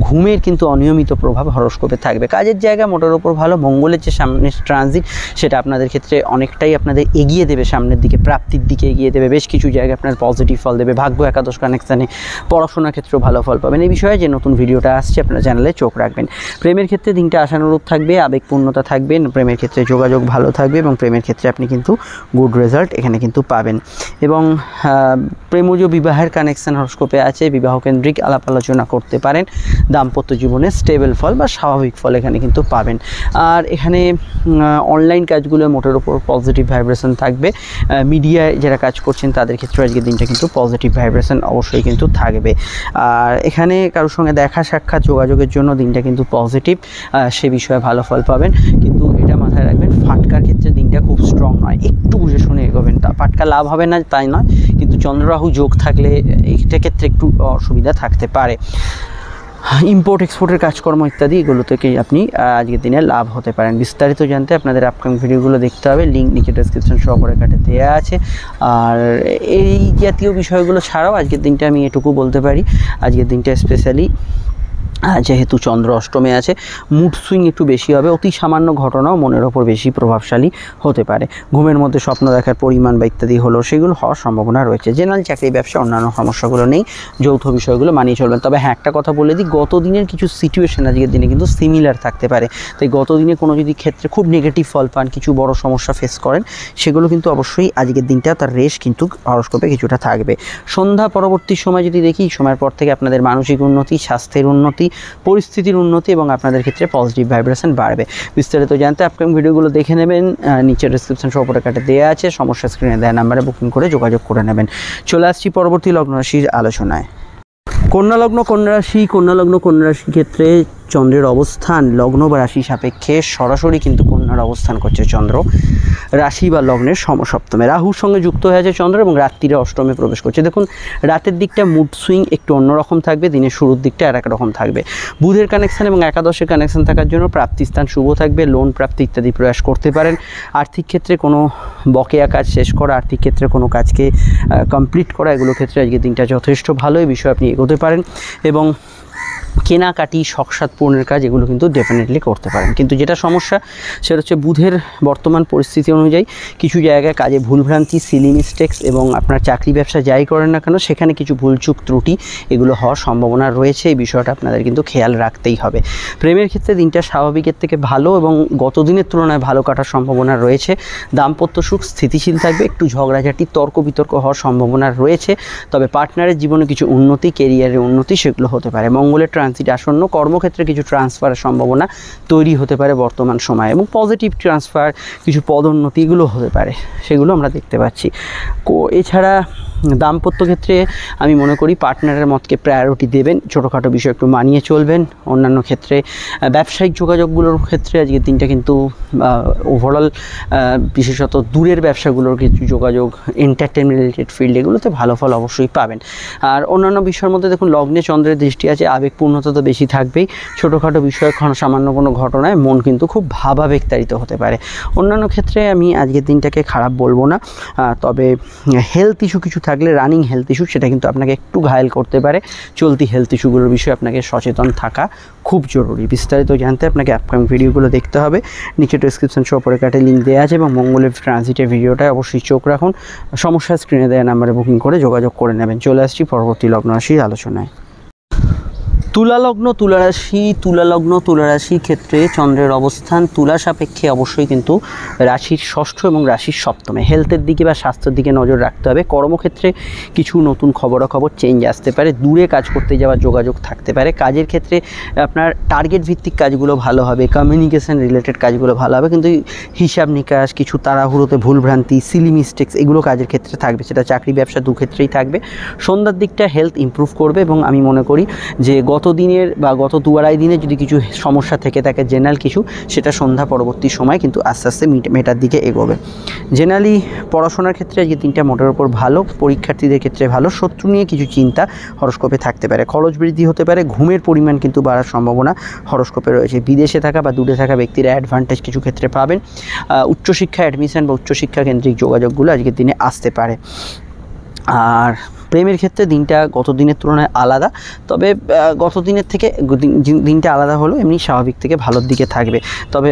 ঘুমের কিন্তু অনিয়মিত প্রভাব হরোস্কোপে থাকবে। কাজের জায়গা মোটের ওপর ভালো। মঙ্গলের যে সামনের ট্রানজিট সেটা আপনাদের ক্ষেত্রে অনেকটাই আপনাদের এগিয়ে দেবে, সামনের দিকে, প্রাপ্তির দিকে এগিয়ে দেবে। বেশ কিছু জায়গায় আপনার পজিটিভ ফল দেবে। ভাগ্য একাদশ কানেকশানে পড়াশোনার ক্ষেত্রেও ভালো ফল পাবেন। এই বিষয়ে যে নতুন ভিডিওটা আসছে আপনার চ্যানেলে চোখ রাখবেন। প্রেমের ক্ষেত্রে দিনটা আশানুরূপ থাকবে, আবেগপূর্ণতা থাকবে, প্রেমের ক্ষেত্রে যোগাযোগ ভালো থাকবে এবং প্রেমের ক্ষেত্রে আপনি কিন্তু গুড রেজাল্ট এখানে কিন্তু পাবেন। এবং প্রেমজ বিবাহের কানেকশান হরোস্কোপে আছে, বিবাহকেন্দ্রিক আলাপ আলোচনা করতে পারেন। দাম্পত্য জীবনে স্টেবল ফল বা স্বাভাবিক ফল এখানে কিন্তু পাবেন। আর এখানে অনলাইন কাজগুলো মোটের ওপর পজিটিভ ভাইব্রেশন থাকবে। মিডিয়ায় যারা কাজ করছেন তাদের ক্ষেত্রে আজকের দিনটা কিন্তু পজিটিভ ভাইব্রেশন অবশ্যই কিন্তু থাকবে। আর এখানে কারোর সঙ্গে দেখা সাক্ষাৎ, যোগাযোগের জন্য দিনটা কিন্তু পজিটিভ, সে বিষয়ে ভালো ফল পাবেন। কিন্তু এটা মাথায় রাখবেন, ফাটকার ক্ষেত্রে দিনটা খুব স্ট্রং নয়, একটু বুঝে শুনে এগোবেন। ফাটকা লাভ হবে না তাই নয়, কিন্তু চন্দ্ররাহু যোগ থাকলে এইটা ক্ষেত্রে একটু অসুবিধা থাকতে পারে। ইম্পোর্ট এক্সপোর্টের কাজকর্ম ইত্যাদি এগুলো থেকেই আপনি আজকের দিনে লাভ হতে পারেন। বিস্তারিত জানতে আপনাদের আপকামিং ভিডিওগুলো দেখতে হবে, লিঙ্ক নিচে ডেসক্রিপশন সহকারে কাটে দেওয়া আছে। আর এই জাতীয় বিষয়গুলো ছাড়াও আজকের দিনটা আমি এটুকু বলতে পারি, আজকের দিনটা স্পেশালি যেহেতু চন্দ্র অষ্টমে আছে, মুড সুইং একটু বেশি হবে। অতি সামান্য ঘটনাও মনের ওপর বেশি প্রভাবশালী হতে পারে। ঘুমের মধ্যে স্বপ্ন দেখার পরিমাণ বা ইত্যাদি হলো, সেগুলো হওয়ার সম্ভাবনা রয়েছে। জেনারেল চাকরি, ব্যবসা, অন্যান্য সমস্যাগুলো নেই। যৌথ বিষয়গুলো মানিয়ে চলবেন। তবে হ্যাঁ, একটা কথা বলে দিই, গত দিনের কিছু সিচুয়েশন আজকের দিনে কিন্তু সিমিলার থাকতে পারে। তাই গত দিনে কোনো যদি ক্ষেত্রে খুব নেগেটিভ ফল পান, কিছু বড় সমস্যা ফেস করেন, সেগুলো কিন্তু অবশ্যই আজকের দিনটা তার রেশ কিন্তু হরোস্কোপে কিছুটা থাকবে। সন্ধ্যা পরবর্তী সময় যদি দেখি, সময়ের পর থেকে আপনাদের মানসিক উন্নতি, স্বাস্থ্যের উন্নতি, পরিস্থিতির উন্নতি এবং আপনাদের ক্ষেত্রে পজিটিভ ভাইব্রেশন বাড়বে। বিস্তারিত জানতে আপকামিং ভিডিওগুলো দেখে নেবেন, নিচের ডেসক্রিপশন সহকারে কাটে দেওয়া আছে। সমস্যা স্ক্রিনে দেওয়া নাম্বারে বুকিং করে যোগাযোগ করে নেবেন। চলে আসছি পরবর্তী লগ্ন রাশির আলোচনায়। কন্যা লগ্ন, কন্যা রাশি। কন্যা লগ্ন, কন্যা রাশির ক্ষেত্রে চন্দ্রের অবস্থান লগ্ন বা রাশি সাপেক্ষে সরাসরি কিন্তু কন্যার অবস্থান করছে চন্দ্র রাশি বা লগ্নের সমসপ্তমে। রাহুর সঙ্গে যুক্ত হয়ে আছে চন্দ্র এবং রাত্রিরে অষ্টমে প্রবেশ করছে। দেখুন, রাতের দিকটা মুড সুইং একটু অন্যরকম থাকবে, দিনের শুরুর দিকটা আর এক রকম থাকবে। বুধের কানেকশান এবং একাদশের কানেকশান থাকার জন্য প্রাপ্তিস্থান শুভ থাকবে। লোন প্রাপ্তি ইত্যাদি প্রয়াস করতে পারেন। আর্থিক ক্ষেত্রে কোনো বকেয়া কাজ শেষ করা, আর্থিক ক্ষেত্রে কোনো কাজকে কমপ্লিট করা, এগুলো ক্ষেত্রে আজকে দিনটা যথেষ্ট ভালো। এই বিষয়ে আপনি এগোতে পারেন এবং কেনাকাটি, শখসাদ পূরণের কাজ এগুলো কিন্তু ডেফিনেটলি করতে পারেন। কিন্তু যেটা সমস্যা সেটা হচ্ছে বুধের বর্তমান পরিস্থিতি অনুযায়ী কিছু জায়গায় কাজে ভুলভ্রান্তি, সিলি মিস্টেক্স এবং আপনার চাকরি ব্যবসা যাই করেন না কেন সেখানে কিছু ভুলচুক ত্রুটি এগুলো হওয়ার সম্ভাবনা রয়েছে। এই বিষয়টা আপনাদের কিন্তু খেয়াল রাখতেই হবে। প্রেমের ক্ষেত্রে দিনটা স্বাভাবিকের থেকে ভালো এবং গত দিনের তুলনায় ভালো কাটার সম্ভাবনা রয়েছে। দাম্পত্য সুখ স্থিতিশীল থাকবে। একটু ঝগড়াঝাটি, তর্ক বিতর্ক হওয়ার সম্ভাবনা রয়েছে। তবে পার্টনারের জীবনে কিছু উন্নতি, কেরিয়ারের উন্নতি সেগুলো হতে পারে। মঙ্গলের ট্রানজিট আসন্ন, কর্মক্ষেত্রে কিছু ট্রান্সফারের সম্ভাবনা তৈরি হতে পারে বর্তমান সময়ে এবং পজিটিভ ট্রান্সফার, কিছু পদোন্নতি এগুলো হতে পারে, সেগুলো আমরা দেখতে পাচ্ছি। এছাড়া দাম্পত্য ক্ষেত্রে আমি মনে করি পার্টনারের মতকে প্রায়োরিটি দেবেন, ছোটোখাটো বিষয় একটু মানিয়ে চলবেন। অন্যান্য ক্ষেত্রে ব্যবসায়িক যোগাযোগগুলোর ক্ষেত্রে আজকের দিনটা কিন্তু ওভারঅল বিশেষত দূরের ব্যবসাগুলোর কিছু যোগাযোগ, এন্টারটেনমেন্ট রিলেটেড ফিল্ড, এগুলোতে ভালো ফল অবশ্যই পাবেন। আর অন্যান্য বিষয়ের মধ্যে দেখুন লগ্নে চন্দ্রের দৃষ্টি আছে, আবেগপূর্ণতা তো বেশি থাকবেই। ছোটোখাটো বিষয়ে সামান্য কোনো ঘটনায় মন কিন্তু খুব ভাবাবেগতাড়িত হতে পারে। অন্যান্য ক্ষেত্রে আমি আজকের দিনটাকে খারাপ বলবো না, তবে হেলথ ইস্যু কিছু থাকলে, রানিং হেলথ ইস্যু, সেটা কিন্তু আপনাকে একটু ঘায়েল করতে পারে। চলতি হেলথ ইস্যুগুলোর বিষয়ে আপনাকে সচেতন থাকা খুব জরুরি। বিস্তারিত জানতে আপনাকে আপকামিং ভিডিওগুলো দেখতে হবে। নিচে ডেসক্রিপশন পরে কাটে লিঙ্ক দেওয়া আছে এবং মঙ্গলের ট্রানজিটের ভিডিওটায় অবশ্যই চোখ রাখুন। সমস্যা স্ক্রিনে দেওয়া নাম্বারে বুকিং করে যোগাযোগ করে নেবেন। চলে আসছি পরবর্তী লগ্ন রাশির আলোচনায়। তুলা লগ্ন, তুলা রাশি, তুলা লগ্ন, তুলা রাশির ক্ষেত্রে চন্দ্রের অবস্থান তুলা সাপেক্ষে অবশ্যই কিন্তু রাশির ষষ্ঠ এবং রাশির সপ্তমে। হেলথের দিকে বা স্বাস্থ্যের দিকে নজর রাখতে হবে। কর্মক্ষেত্রে কিছু নতুন খবরাখবর চেঞ্জ আসতে পারে, দূরে কাজ করতে যাওয়ার যোগাযোগ থাকতে পারে। কাজের ক্ষেত্রে আপনার টার্গেট ভিত্তিক কাজগুলো ভালো হবে, কমিউনিকেশন রিলেটেড কাজগুলো ভালো হবে, কিন্তু হিসাব নিকাশ, কিছু তাড়াহুড়োতে ভুলভ্রান্তি, সিলি মিস্টেক্স, এগুলো কাজের ক্ষেত্রে থাকবে। সেটা চাকরি ব্যবসা দু ক্ষেত্রেই থাকবে। সন্ধ্যার দিকটা হেলথ ইমপ্রুভ করবে এবং আমি মনে করি যে গত দিনের বা গত 2-2.5 দিনে যদি কিছু সমস্যা থেকে থাকে জেনারেল কিছু, সেটা সন্ধ্যা পরবর্তী সময় কিন্তু আস্তে আস্তে মেটার দিকে এগোবে। জেনারেলি পড়াশোনার ক্ষেত্রে আজকে দিনটা মোটের ওপর ভালো, পরীক্ষার্থীদের ক্ষেত্রে ভালো। শত্রু নিয়ে কিছু চিন্তা হরস্কোপে থাকতে পারে, খরচ বৃদ্ধি হতে পারে, ঘুমের পরিমাণ কিন্তু বাড়ার সম্ভাবনা হরস্কোপে রয়েছে। বিদেশে থাকা বা দূরে থাকা ব্যক্তিরা অ্যাডভান্টেজ কিছু ক্ষেত্রে পাবেন। উচ্চশিক্ষা অ্যাডমিশন বা উচ্চশিক্ষা কেন্দ্রিক যোগাযোগগুলো আজকের দিনে আসতে পারে। আর প্রেমের ক্ষেত্রে দিনটা গত দিনের তুলনায় আলাদা, তবে গত দিনের থেকে দিনটা আলাদা হলো, এমনি স্বাভাবিক থেকে ভালোর দিকে থাকবে। তবে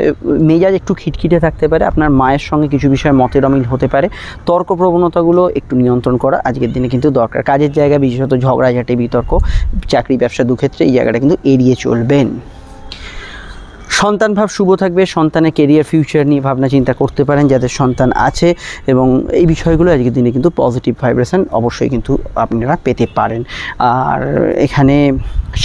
মেজাজ একটু খিটখিটে থাকতে পারে, আপনার মায়ের সঙ্গে কিছু বিষয়ে মতের অমিল হতে পারে। তর্ক প্রবণতাগুলো একটু নিয়ন্ত্রণ করা আজকের দিনে কিন্তু দরকার। কাজের জায়গায় বিশেষত ঝগড়াঝাটি, বিতর্ক, চাকরি ব্যবসা দু ক্ষেত্রে এই জায়গাটা কিন্তু এড়িয়ে চলবেন। সন্তান ভাব শুভ থাকবে, সন্তানের কেরিয়ার ফিউচার নিয়ে ভাবনা চিন্তা করতে পারেন যাদের সন্তান আছে, এবং এই বিষয়গুলো আজকের দিনে কিন্তু পজিটিভ ভাইব্রেশন অবশ্যই কিন্তু আপনারা পেতে পারেন। আর এখানে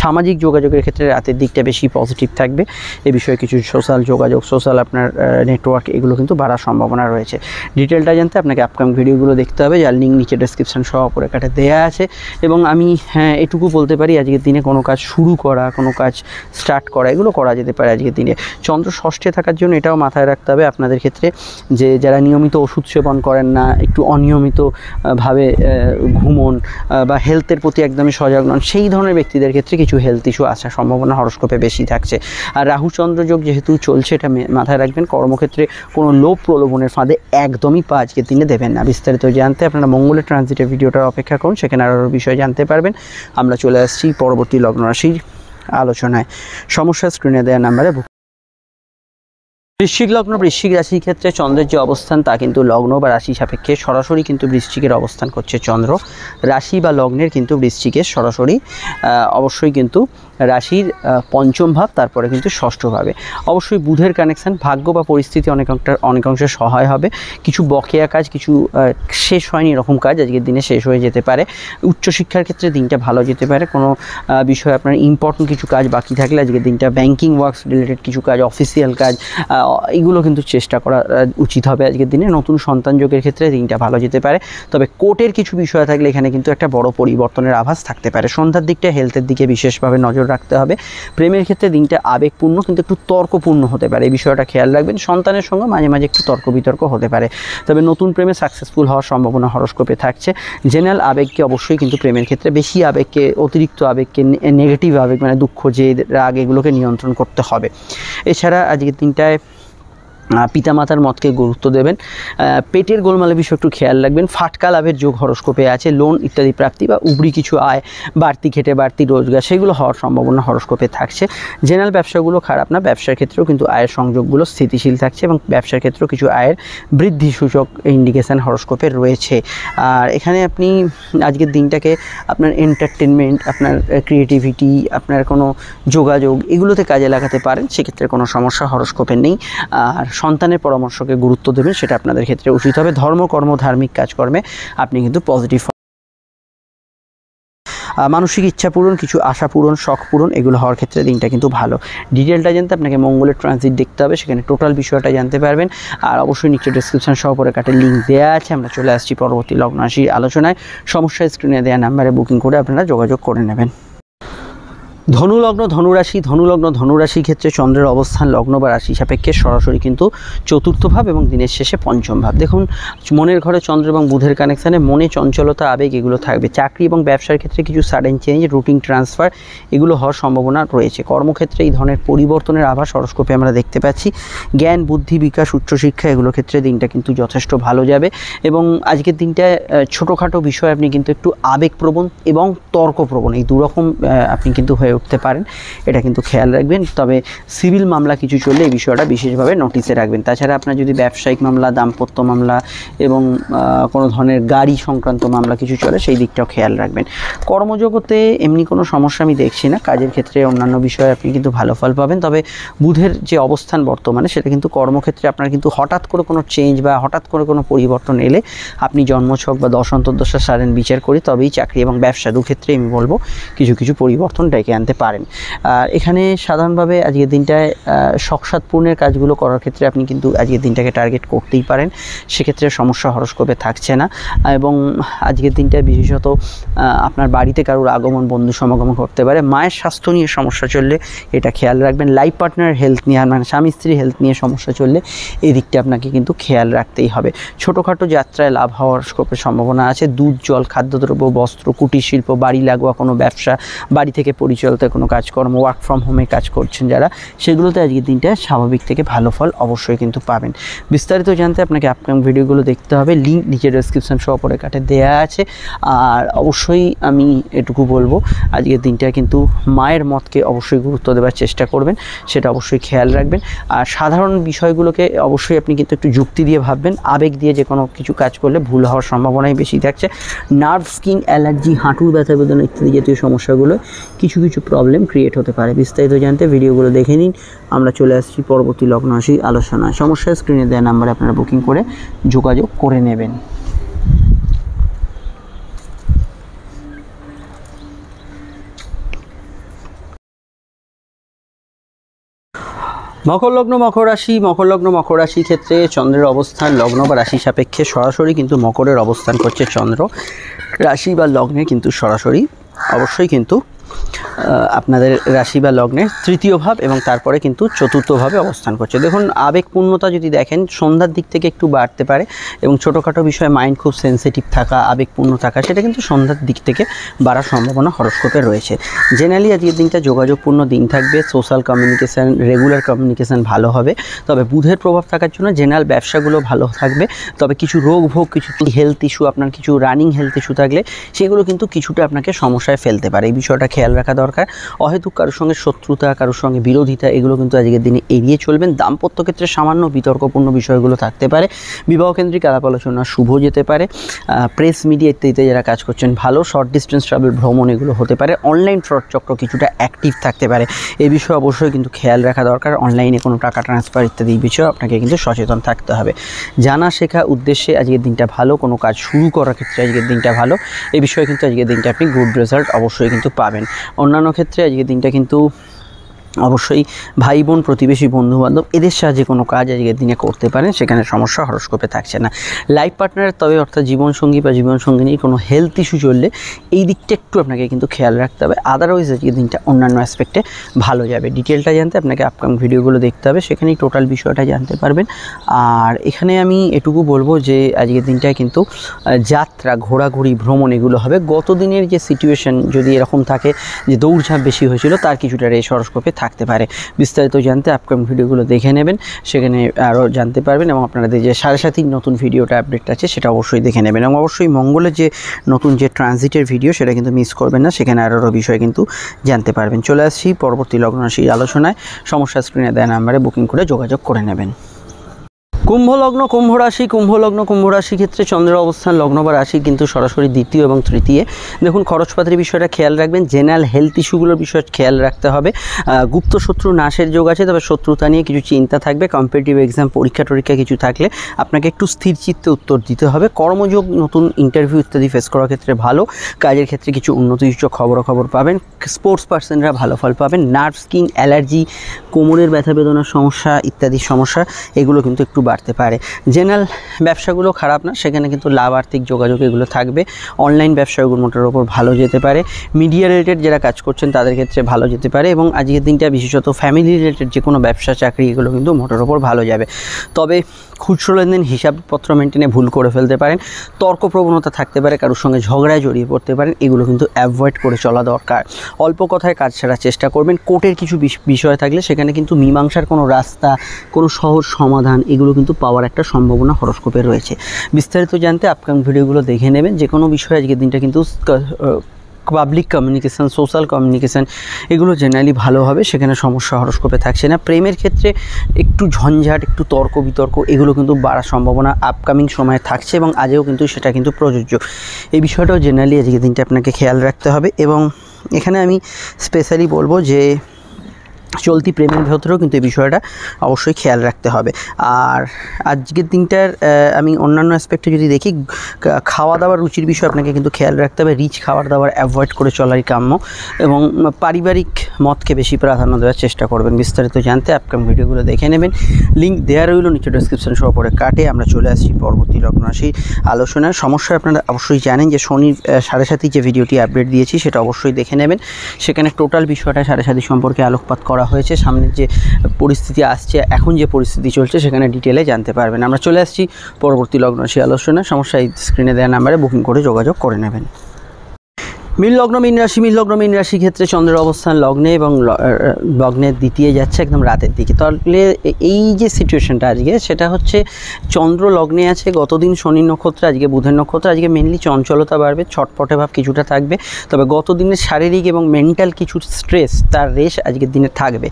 সামাজিক যোগাযোগের ক্ষেত্রে রাতের দিকটা বেশি পজিটিভ থাকবে। এই বিষয়ে কিছু সোশ্যাল যোগাযোগ, সোশ্যাল আপনার নেটওয়ার্ক, এগুলো কিন্তু বাড়ার সম্ভাবনা রয়েছে। ডিটেলটা জানতে আপনাকে আপকামিং ভিডিওগুলো দেখতে হবে, যার লিঙ্ক নিচে ডেসক্রিপশন সহ পরে কাটে দেওয়া আছে। এবং আমি এটুকু বলতে পারি আজকের দিনে কোনো কাজ শুরু করা, কোনো কাজ স্টার্ট করা, এগুলো করা যেতে পারে আজকের দিনে। চন্দ্র ষষ্ঠে থাকার জন্য এটাও মাথায় রাখতে হবে আপনাদের ক্ষেত্রে যে যারা নিয়মিত ওষুধ সেবন করেন না, একটু অনিয়মিতভাবে ঘুমন বা হেলথের প্রতি একদমই সজাগ নন, সেই ধরনের ব্যক্তিদের ক্ষেত্রে কিছু হেলথ ইস্যু আসার সম্ভাবনা হরস্কোপে বেশি থাকছে। আর রাহু চন্দ্র যোগ যেহেতু চলছে, এটা মাথায় রাখবেন। কর্মক্ষেত্রে কোনো লোভ প্রলোভনের ফাঁদে একদমই পা আজকের দিনে দেবেন না। বিস্তারিত জানতে আপনারা মঙ্গলের ট্রানজিটের ভিডিওটার অপেক্ষা করুন, সেখানে আরও বিষয় জানতে পারবেন। আমরা চলে আসছি পরবর্তী লগ্ন রাশির আলোচনায়। সমস্যা স্ক্রিনে দেওয়া নাম্বারে। বৃশ্চিক লগ্ন, বৃশ্চিক রাশির ক্ষেত্রে চন্দ্রের যে অবস্থান তা কিন্তু লগ্ন বা রাশি সাপেক্ষে সরাসরি কিন্তু বৃশ্চিকের অবস্থান করছে চন্দ্র। রাশি বা লগ্নের কিন্তু বৃশ্চিকের সরাসরি অবশ্যই কিন্তু রাশির পঞ্চম ভাব, তারপরে কিন্তু ষষ্ঠ ভাবে। অবশ্যই বুধের কানেকশান, ভাগ্য বা পরিস্থিতি অনেকাংশে সহায় হবে। কিছু বকেয়া কাজ, কিছু শেষ হয়নি এরকম কাজ আজকের দিনে শেষ হয়ে যেতে পারে। উচ্চশিক্ষার ক্ষেত্রে দিনটা ভালো যেতে পারে। কোনো বিষয়ে আপনার ইম্পর্টেন্ট কিছু কাজ বাকি থাকলে আজকের দিনটা ব্যাংকিং ওয়ার্কস রিলেটেড কিছু কাজ, অফিসিয়াল কাজ, এগুলো কিন্তু চেষ্টা করা উচিত হবে আজকের দিনে। নতুন সন্তান যোগের ক্ষেত্রে দিনটা ভালো যেতে পারে, তবে কোর্টের কিছু বিষয় থাকলে এখানে কিন্তু একটা বড় পরিবর্তনের আভাস থাকতে পারে। সন্ধ্যার দিকটা হেলথের দিকে বিশেষভাবে নজর রাখতে হবে। প্রেমের ক্ষেত্রে দিনটা আবেগপূর্ণ কিন্তু একটু তর্কপূর্ণ হতে পারে, এই বিষয়টা খেয়াল রাখবেন। সন্তানের সঙ্গে মাঝে মাঝে একটু তর্ক বিতর্ক হতে পারে, তবে নতুন প্রেমে সাকসেসফুল হওয়ার সম্ভাবনা হরস্কোপে থাকছে। জেনারেল আবেগকে অবশ্যই কিন্তু প্রেমের ক্ষেত্রে বেশি আবেগকে, অতিরিক্ত আবেগকে, নেগেটিভ আবেগ মানে দুঃখ, জেদ, রাগ, এগুলোকে নিয়ন্ত্রণ করতে হবে। এছাড়া আজকের দিনটায় পিতামাতার মতকে গুরুত্ব দেবেন। পেটের গোলমালের বিষয় একটু খেয়াল রাখবেন। ফাটকা লাভের যোগ হরস্কোপে আছে। লোন ইত্যাদি প্রাপ্তি বা উবরি কিছু আয়, বাড়তি খেটে বাড়তি রোজগার, সেগুলো হওয়ার সম্ভাবনা হরস্কোপে থাকছে। জেনারেল ব্যবসাগুলো খারাপ না, ব্যবসার ক্ষেত্রেও কিন্তু আয়ের সংযোগগুলো স্থিতিশীল থাকছে এবং ব্যবসার ক্ষেত্রেও কিছু আয়ের বৃদ্ধি সূচক ইন্ডিকেশান হরস্কোপে রয়েছে। আর এখানে আপনি আজকের দিনটাকে আপনার এন্টারটেনমেন্ট, আপনার ক্রিয়েটিভিটি, আপনার কোনো যোগাযোগ, এগুলোতে কাজে লাগাতে পারেন, সেক্ষেত্রে কোনো সমস্যা হরস্কোপে নেই। আর সন্তানের পরামর্শকে গুরুত্ব দেবেন, সেটা আপনাদের ক্ষেত্রে উচিত হবে। ধর্ম, কর্ম, ধার্মিক কাজকর্মে আপনি কিন্তু পজিটিভ। মানসিক ইচ্ছা পূরণ, কিছু আশা পূরণ, শখ পূরণ, এগুলো হওয়ার ক্ষেত্রে দিনটা কিন্তু ভালো। ডিটেলটা জানতে আপনাকে মঙ্গলের ট্রানজিট দেখতে হবে, সেখানে টোটাল বিষয়টা জানতে পারবেন। আর অবশ্যই নিচে ডেসক্রিপশন সহ পরে কাটের লিঙ্ক দেওয়া আছে। আমরা চলে আসছি পরবর্তী লগ্ন রাশির আলোচনায়। সমস্যা স্ক্রিনে দেওয়া নাম্বারে বুকিং করে আপনারা যোগাযোগ করে নেবেন। ধনুলগ্ন ধনুরাশি, ধনুলগ্ন ধনুরাশির ক্ষেত্রে চন্দ্রের অবস্থান লগ্ন বা রাশি সাপেক্ষে সরাসরি কিন্তু চতুর্থ ভাব এবং দিনের শেষে পঞ্চম ভাব। দেখুন, মনের ঘরে চন্দ্র এবং বুধের কানেকশানে মনে চঞ্চলতা, আবেগ এগুলো থাকবে। চাকরি এবং ব্যবসার ক্ষেত্রে কিছু সাডেন চেঞ্জ, রুটিন ট্রান্সফার এগুলো হওয়ার সম্ভাবনা রয়েছে। কর্মক্ষেত্রে এই ধরনের পরিবর্তনের আভাস হরোস্কোপে আমরা দেখতে পাচ্ছি। জ্ঞান, বুদ্ধি, বিকাশ, উচ্চশিক্ষা এগুলোর ক্ষেত্রে দিনটা কিন্তু যথেষ্ট ভালো যাবে। এবং আজকের দিনটায় ছোটোখাটো বিষয় আপনি কিন্তু একটু আবেগপ্রবণ এবং তর্কপ্রবণ এই দুরকম আপনি কিন্তু হয়ে উঠতে পারেন, এটা কিন্তু খেয়াল রাখবেন। তবে সিভিল মামলা কিছু চললে এই বিষয়টা বিশেষভাবে নোটিসে রাখবেন। তাছাড়া আপনার যদি ব্যবসায়িক মামলা, দাম্পত্য মামলা এবং কোনো ধরনের গাড়ি সংক্রান্ত মামলা কিছু চলে, সেই দিকটাও খেয়াল রাখবেন। কর্মজগতে এমনি কোনো সমস্যা আমি দেখছি না। কাজের ক্ষেত্রে অন্যান্য বিষয়ে আপনি কিন্তু ভালো ফল পাবেন। তবে বুধের যে অবস্থান বর্তমানে, সেটা কিন্তু কর্মক্ষেত্রে আপনার কিন্তু হঠাৎ করে কোনো চেঞ্জ বা হঠাৎ করে কোনো পরিবর্তন এলে আপনি জন্মছক বা দশ অন্তর্দশা সারেন বিচার করি তবেই চাকরি এবং ব্যবসা দুক্ষেত্রে আমি বলবো কিছু কিছু পরিবর্তন ডেকে আনতে পারেন। আর এখানে সাধারণভাবে আজকের দিনটায় শখসাদ পূর্ণের কাজগুলো করার ক্ষেত্রে আপনি কিন্তু আজকের দিনটাকে টার্গেট করতেই পারেন, সেক্ষেত্রে সমস্যা হরোস্কোপে থাকছে না। এবং আজকের দিনটায় বিশেষত আপনার বাড়িতে কারোর আগমন, বন্ধু সমাগম করতে পারে। মায়ের স্বাস্থ্য নিয়ে সমস্যা চললে এটা খেয়াল রাখবেন। লাইফ পার্টনার হেলথ নিয়ে, মানে স্বামী স্ত্রী হেলথ নিয়ে সমস্যা চললে এই দিকটা আপনাকে কিন্তু খেয়াল রাখতেই হবে। ছোটোখাটো যাত্রায় লাভ হওয়ার স্কোপের সম্ভাবনা আছে। দুধ, জল, খাদ্যদ্রব্য, বস্ত্র, কুটির শিল্প, বাড়ি লাগোয়া কোনো ব্যবসা, বাড়ি থেকে পরিচালিত কোনো কাজকর্ম, ওয়ার্ক ফ্রম হোমে কাজ করছেন যারা, সেগুলোতে আজকের দিনটায় স্বাভাবিক থেকে ভালো ফল অবশ্যই কিন্তু পাবেন। বিস্তারিত জানতে আপনাকে আপকামিং ভিডিওগুলো দেখতে হবে, লিঙ্ক নিচে ডেসক্রিপশন সহ পরে কাটে দেওয়া আছে। আর অবশ্যই আমি এটুকু বলবো, আজকের দিনটায় কিন্তু মায়ের মতকে অবশ্যই গুরুত্ব দেওয়ার চেষ্টা করবেন, সেটা অবশ্যই খেয়াল রাখবেন। আর সাধারণ বিষয়গুলোকে অবশ্যই আপনি কিন্তু একটু যুক্তি দিয়ে ভাববেন। আবেগ দিয়ে যে কোনো কিছু কাজ করলে ভুল হওয়ার সম্ভাবনাই বেশি থাকছে। নার্ভ, স্কিন অ্যালার্জি, হাঁটুর ব্যথা বেদনা ইত্যাদি জাতীয় সমস্যাগুলো কিছু কিছু প্রবলেম ক্রিয়েট হতে পারে। বিস্তারিত জানতে ভিডিওগুলো দেখে নিন। আমরা চলে আসছি পরবর্তী লগ্ন রাশি আলোচনায়। সমস্যা স্ক্রিনে দেওয়া নাম্বারে আপনারা বুকিং করে যোগাযোগ করে নেবেন। মকর লগ্ন মকর রাশি, মকর লগ্ন মকর রাশির ক্ষেত্রে চন্দ্রের অবস্থান লগ্ন বা রাশি সাপেক্ষে সরাসরি কিন্তু মকরের অবস্থান করছে চন্দ্র। রাশি বা লগ্নে কিন্তু সরাসরি অবশ্যই কিন্তু আপনাদের রাশি বা লগ্নের তৃতীয় ভাব এবং তারপরে কিন্তু চতুর্থ ভাবে অবস্থান করছে। দেখুন, আবেগপূর্ণতা যদি দেখেন সন্ধ্যার দিক থেকে একটু বাড়তে পারে এবং ছোটোখাটো বিষয়ে মাইন্ড খুব সেন্সিটিভ থাকা, আবেগপূর্ণ থাকা, সেটা কিন্তু সন্ধ্যার দিক থেকে বাড়ার সম্ভাবনা হরোস্কোপে রয়েছে। জেনারেলি আজকের দিনটা যোগাযোগপূর্ণ দিন থাকবে। সোশ্যাল কমিউনিকেশান, রেগুলার কমিউনিকেশান ভালো হবে। তবে বুধের প্রভাব থাকার জন্য জেনারেল ব্যবসাগুলো ভালো থাকবে। তবে কিছু রোগ ভোগ, কিছু হেলথ ইস্যু, আপনার কিছু রানিং হেলথ ইস্যু থাকলে সেগুলো কিন্তু কিছুটা আপনাকে সমস্যায় ফেলতে পারে। এই বিষয়টা খেয়াল রাখা দরকার। অহেতুক কারোর সঙ্গে শত্রুতা, কারোর সঙ্গে বিরোধিতা এগুলো কিন্তু আজকের দিনে এড়িয়ে চলবেন। দাম্পত্য ক্ষেত্রে সামান্য বিতর্কপূর্ণ বিষয়গুলো থাকতে পারে। বিবাহকেন্দ্রিক আলাপ আলোচনা শুভ যেতে পারে। প্রেস মিডিয়া ইত্যাদিতে যারা কাজ করছেন ভালো। শর্ট ডিস্টেন্স ট্রাভেল, ভ্রমণ এগুলো হতে পারে। অনলাইন ফ্রড চক্র কিছুটা অ্যাক্টিভ থাকতে পারে। এই বিষয়ে অবশ্যই কিন্তু খেয়াল রাখা দরকার। অনলাইনে কোনো টাকা ট্রান্সফার ইত্যাদি বিষয়ে আপনাকে কিন্তু সচেতন থাকতে হবে। জানা শেখা উদ্দেশ্যে আজকের দিনটা ভালো। কোনো কাজ শুরু করার ক্ষেত্রে আজকের দিনটা ভালো। এই বিষয়ে কিন্তু আজকের দিনটা আপনি গুড রেজাল্ট অবশ্যই কিন্তু পাবেন। অন্যান্য ক্ষেত্রে আজকের দিনটা কিন্তু অবশ্যই ভাই বোন, প্রতিবেশী, বন্ধুবান্ধব এদের সাহায্যে কোনো কাজ আজকের দিনে করতে পারেন, সেখানে সমস্যা হরোস্কোপে থাকছে না। লাইফ পার্টনারের তবে অর্থাৎ জীবনসঙ্গী বা জীবনসঙ্গিনীর কোনো হেলথ ইস্যু চললে এই দিকটা একটু আপনাকে কিন্তু খেয়াল রাখতে হবে। আদারওয়াইজ আজকের দিনটা অন্যান্য অ্যাসপেক্টে ভালো যাবে। ডিটেলটা জানতে আপনাকে আপকামিং ভিডিওগুলো দেখতে হবে, সেখানেই টোটাল বিষয়টা জানতে পারবেন। আর এখানে আমি এটুকু বলবো যে আজকের দিনটায় কিন্তু যাত্রা, ঘোরাঘুরি, ভ্রমণ এগুলো হবে। গত দিনের যে সিচুয়েশন যদি এরকম থাকে যে দৌড়ঝাঁপ বেশি হয়েছিল, তার কিছুটা রেশ হরোস্কোপে থাকতে পারে। বিস্তারিত জানতে আপকামিং ভিডিওগুলো দেখে নেবেন, সেখানে আরও জানতে পারবেন। এবং আপনাদের যে 7:30 নতুন ভিডিওটা আপডেট আছে সেটা অবশ্যই দেখে নেবেন। এবং অবশ্যই মঙ্গলের যে নতুন যে ট্রানজিটের ভিডিও সেটা কিন্তু মিস করবেন না, সেখানে আরও বিষয় কিন্তু জানতে পারবেন। চলে আসছি পরবর্তী লগ্ন রাশির আলোচনায়। সমস্যা স্ক্রিনে দেওয়া নাম্বারে বুকিং করে যোগাযোগ করে নেবেন। কুম্ভ লগ্ন কুম্ভ রাশি ক্ষেত্রে চন্দ্রের অবস্থান লগ্ন বা রাশি কিন্তু সরাসরি দ্বিতীয় এবং তৃতীয়। দেখুন, খরচপাতির বিষয়টা খেয়াল রাখবেন, জেনারেল হেলথ ইস্যুগুলোর বিষয়ে খেয়াল রাখতে হবে। গুপ্ত শত্রু নাশের যোগ আছে, তবে শত্রুতা নিয়ে কিছু চিন্তা থাকবে। কম্পিটিটিভ এক্সাম পরীক্ষা কিছু থাকলে আপনাকে একটু স্থির চিত্তে উত্তর দিতে হবে। কর্মযোগ, নতুন ইন্টারভিউ ইত্যাদি ফেস করার ক্ষেত্রে ভালো। কাজের ক্ষেত্রে কিছু উন্নতিসূচক খবর পাবেন। স্পোর্টস পার্সনরা ভালো ফল পাবেন। নার্ভ, স্কিন অ্যালার্জি, কোমরের ব্যথা বেদনার সমস্যা ইত্যাদি সমস্যা এগুলো কিন্তু একটু বাড়তে পারে। জেনারেল ব্যবসাগুলো খারাপ না, সেখানে কিন্তু লাভ, আর্থিক যোগাযোগ এগুলো থাকবে। অনলাইন ব্যবসাগুলোর ওপর ভালো যেতে পারে। মিডিয়া রিলেটেড যারা কাজ করছেন তাদের ক্ষেত্রে ভালো যেতে পারে, এবং আজকের দিনটা বিশেষত ফ্যামিলি রিলেটেড যে কোনো ব্যবসা, চাকরি এগুলো কিন্তু মোটের ওপর ভালো যাবে। তবে খুচরো লেনদেন, হিসাবপত্র মেনটেনে ভুল করে ফেলতে পারেন। তর্ক প্রবণতা থাকতে পারে, কারোর সঙ্গে ঝগড়ায় জড়িয়ে পড়তে পারেন। এগুলো কিন্তু অ্যাভয়েড করে চলা দরকার। অল্প কথায় কাজ ছাড়ার চেষ্টা করবেন। কোর্টের কিছু বিষয় থাকলে সেখানে কিন্তু মীমাংসার কোনো রাস্তা, কোনো সহজ সমাধান এগুলো কিন্তু পাওয়ার একটা সম্ভাবনা হরোস্কোপে রয়েছে। বিস্তারিত জানতে আপকামিং ভিডিওগুলো দেখে নেবেন। যে কোনো বিষয়ে আজকের দিনটা কিন্তু পাবলিক কমিউনিকেশান, সোশ্যাল কমিউনিকেশান এগুলো জেনারেলি ভালো হবে, সেখানে সমস্যা হরোস্কোপে থাকছে না। প্রেমের ক্ষেত্রে একটু ঝঞ্ঝাট, একটু তর্ক বিতর্ক এগুলো কিন্তু বাড়ার সম্ভাবনা আপকামিং সময়ে থাকছে, এবং আজও কিন্তু সেটা কিন্তু প্রযোজ্য। এই বিষয়টাও জেনারেলি আজকের দিনটা আপনাকে খেয়াল রাখতে হবে। এবং এখানে আমি স্পেশালি বলবো যে চলতি প্রেমের ভেতরেও কিন্তু এই বিষয়টা অবশ্যই খেয়াল রাখতে হবে। আর আজকের দিনটার আমি অন্যান্য অ্যাসপেক্টে যদি দেখি, খাওয়া দাওয়ার রুচির বিষয় আপনাকে কিন্তু খেয়াল রাখতে হবে। রিচ খাবার দাবার অ্যাভয়েড করে চলাই কাম্য, এবং পারিবারিক মতকে বেশি প্রাধান্য দেওয়ার চেষ্টা করবেন। বিস্তারিত জানতে আপকামিং ভিডিওগুলো দেখে নেবেন। লিঙ্ক দেওয়া রইল নিচে ডেসক্রিপশন সহ পরে কাটে। আমরা চলে আসছি পরবর্তী লগ্ন রাশির আলোচনার। সমস্যা আপনারা অবশ্যই জানেন যে শনির 7:30 যে ভিডিওটি আপডেট দিয়েছি সেটা অবশ্যই দেখে নেবেন। সেখানে টোটাল বিষয়টা 7:30 সম্পর্কে আলোকপাত করা হয়েছে। সামনের যে পরিস্থিতি আসছে, এখন যে পরিস্থিতি চলছে সেখানে ডিটেলে জানতে পারবেন। আমরা চলে আসছি পরবর্তী লগ্ন রাশি আলোচনা। সমস্যা এই স্ক্রিনে দেওয়া নাম্বারে বুকিং করে যোগাযোগ করে নেবেন। মীন লগ্ন মীন রাশি ক্ষেত্রে চন্দ্রের অবস্থান লগ্নে এবং লগ্নের দ্বিতীয় যাচ্ছে একদম রাতের দিকে। তাহলে এই যে সিচুয়েশনটা আজকে, সেটা হচ্ছে চন্দ্র লগ্নে আছে, গতদিন শনির নক্ষত্র, আজকে বুধের নক্ষত্র। আজকে মেনলি চঞ্চলতা বাড়বে, ছটপটে ভাব কিছুটা থাকবে। তবে গতদিনের শারীরিক এবং মেন্টাল কিছু স্ট্রেস, তার রেশ আজকের দিনে থাকবে।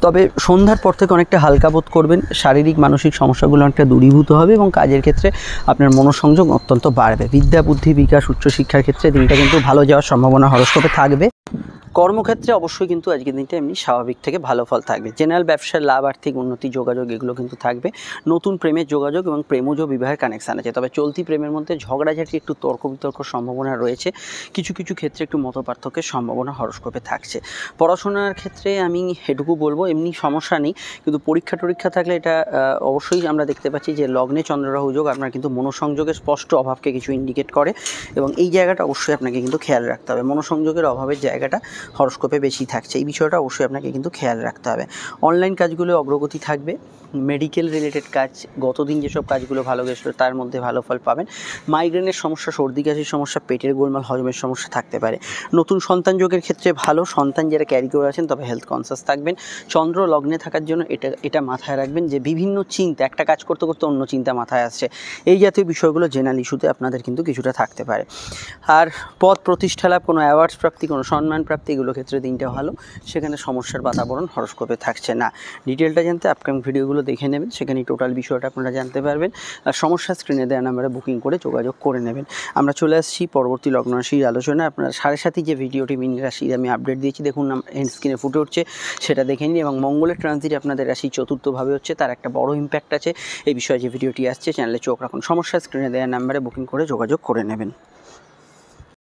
তবে সন্ধ্যার পর থেকে অনেকটা হালকা বোধ করবেন। শারীরিক মানসিক সমস্যাগুলো অনেকটা দূরীভূত হবে, এবং কাজের ক্ষেত্রে আপনার মনোসংযোগ অত্যন্ত বাড়বে। বিদ্যা, বুদ্ধি, বিকাশ, উচ্চশিক্ষার ক্ষেত্রে দিনটা কিন্তু ভালো যাওয়ার সম্ভাবনা হরোস্কোপে থাকবে। কর্মক্ষেত্রে অবশ্যই কিন্তু আজকের দিনটা এমনি স্বাভাবিক থেকে ভালো ফল থাকবে। জেনারেল ব্যবসার লাভ, আর্থিক উন্নতি, যোগাযোগ এগুলো কিন্তু থাকবে। নতুন প্রেমের যোগাযোগ এবং প্রেমজ বিবাহের কানেকশান আছে। তবে চলতি প্রেমের মধ্যে ঝগড়াঝাটি, একটু তর্ক বিতর্ক সম্ভাবনা রয়েছে। কিছু ক্ষেত্রে একটু মতপার্থক্যের সম্ভাবনা হরোস্কোপে থাকছে। পড়াশোনার ক্ষেত্রে আমি এটুকু বলবো, এমনি সমস্যা নেই, কিন্তু পরীক্ষা থাকলে এটা অবশ্যই আমরা দেখতে পাচ্ছি যে লগ্নে চন্দ্ররাহু যোগ আপনার কিন্তু মনোসংযোগের স্পষ্ট অভাবকে কিছু ইন্ডিকেট করে, এবং এই জায়গাটা অবশ্যই আপনাকে কিন্তু খেয়াল রাখতে হবে। মনোসংযোগের অভাবের জায়গাটা হরোস্কোপে বেশি থাকছে, এই বিষয়টা অবশ্যই আপনাকে কিন্তু খেয়াল রাখতে হবে। অনলাইন কাজগুলো অগ্রগতি থাকবে। মেডিকেল রিলেটেড কাজ, গতদিন যেসব কাজগুলো ভালো গেছিলো তার মধ্যে ভালো ফল পাবেন। মাইগ্রেনের সমস্যা, সর্দি কাশির সমস্যা, পেটের গোলমাল, হজমের সমস্যা থাকতে পারে। নতুন সন্তান যোগের ক্ষেত্রে ভালো। সন্তান যারা ক্যারি করে আছেন তবে হেলথ কনসাস থাকবেন। চন্দ্র লগ্নে থাকার জন্য এটা মাথায় রাখবেন যে বিভিন্ন চিন্তা, একটা কাজ করতে করতে অন্য চিন্তা মাথায় আসছে, এই জাতীয় বিষয়গুলো জেনারেল ইস্যুতে আপনাদের কিন্তু কিছুটা থাকতে পারে। আর পদ প্রতিষ্ঠা লাভ, কোনো অ্যাওয়ার্ডস প্রাপ্তি, কোনো সম্মান প্রাপ্তি এগুলো ক্ষেত্রে দিনটা ভালো, সেখানে সমস্যার বাতাবরণ হরোস্কোপে থাকছে না। ডিটেলটা জানতে আপকামিং ভিডিওগুলো দেখে নেবেন, সেখানে টোটাল বিষয়টা আপনারা জানতে পারবেন। আর সমস্যা স্ক্রিনে দেওয়া নাম্বারে বুকিং করে যোগাযোগ করে নেবেন। আমরা চলে আসছি পরবর্তী লগ্ন রাশির আলোচনায়। আপনারা 7:30 যে ভিডিওটি মীন রাশির আমি আপডেট দিয়েছি, দেখুন এন্ড স্ক্রিনে ফুটে উঠছে, সেটা দেখে নিন। এবং মঙ্গলের ট্রানজিট আপনাদের রাশি চতুর্থভাবে হচ্ছে, তার একটা বড় ইম্প্যাক্ট আছে। এই বিষয়ে যে ভিডিওটি আসছে চ্যানেলে চোখ রাখুন। সমস্যা স্ক্রিনে দেওয়া নাম্বারে বুকিং করে যোগাযোগ করে নেবেন।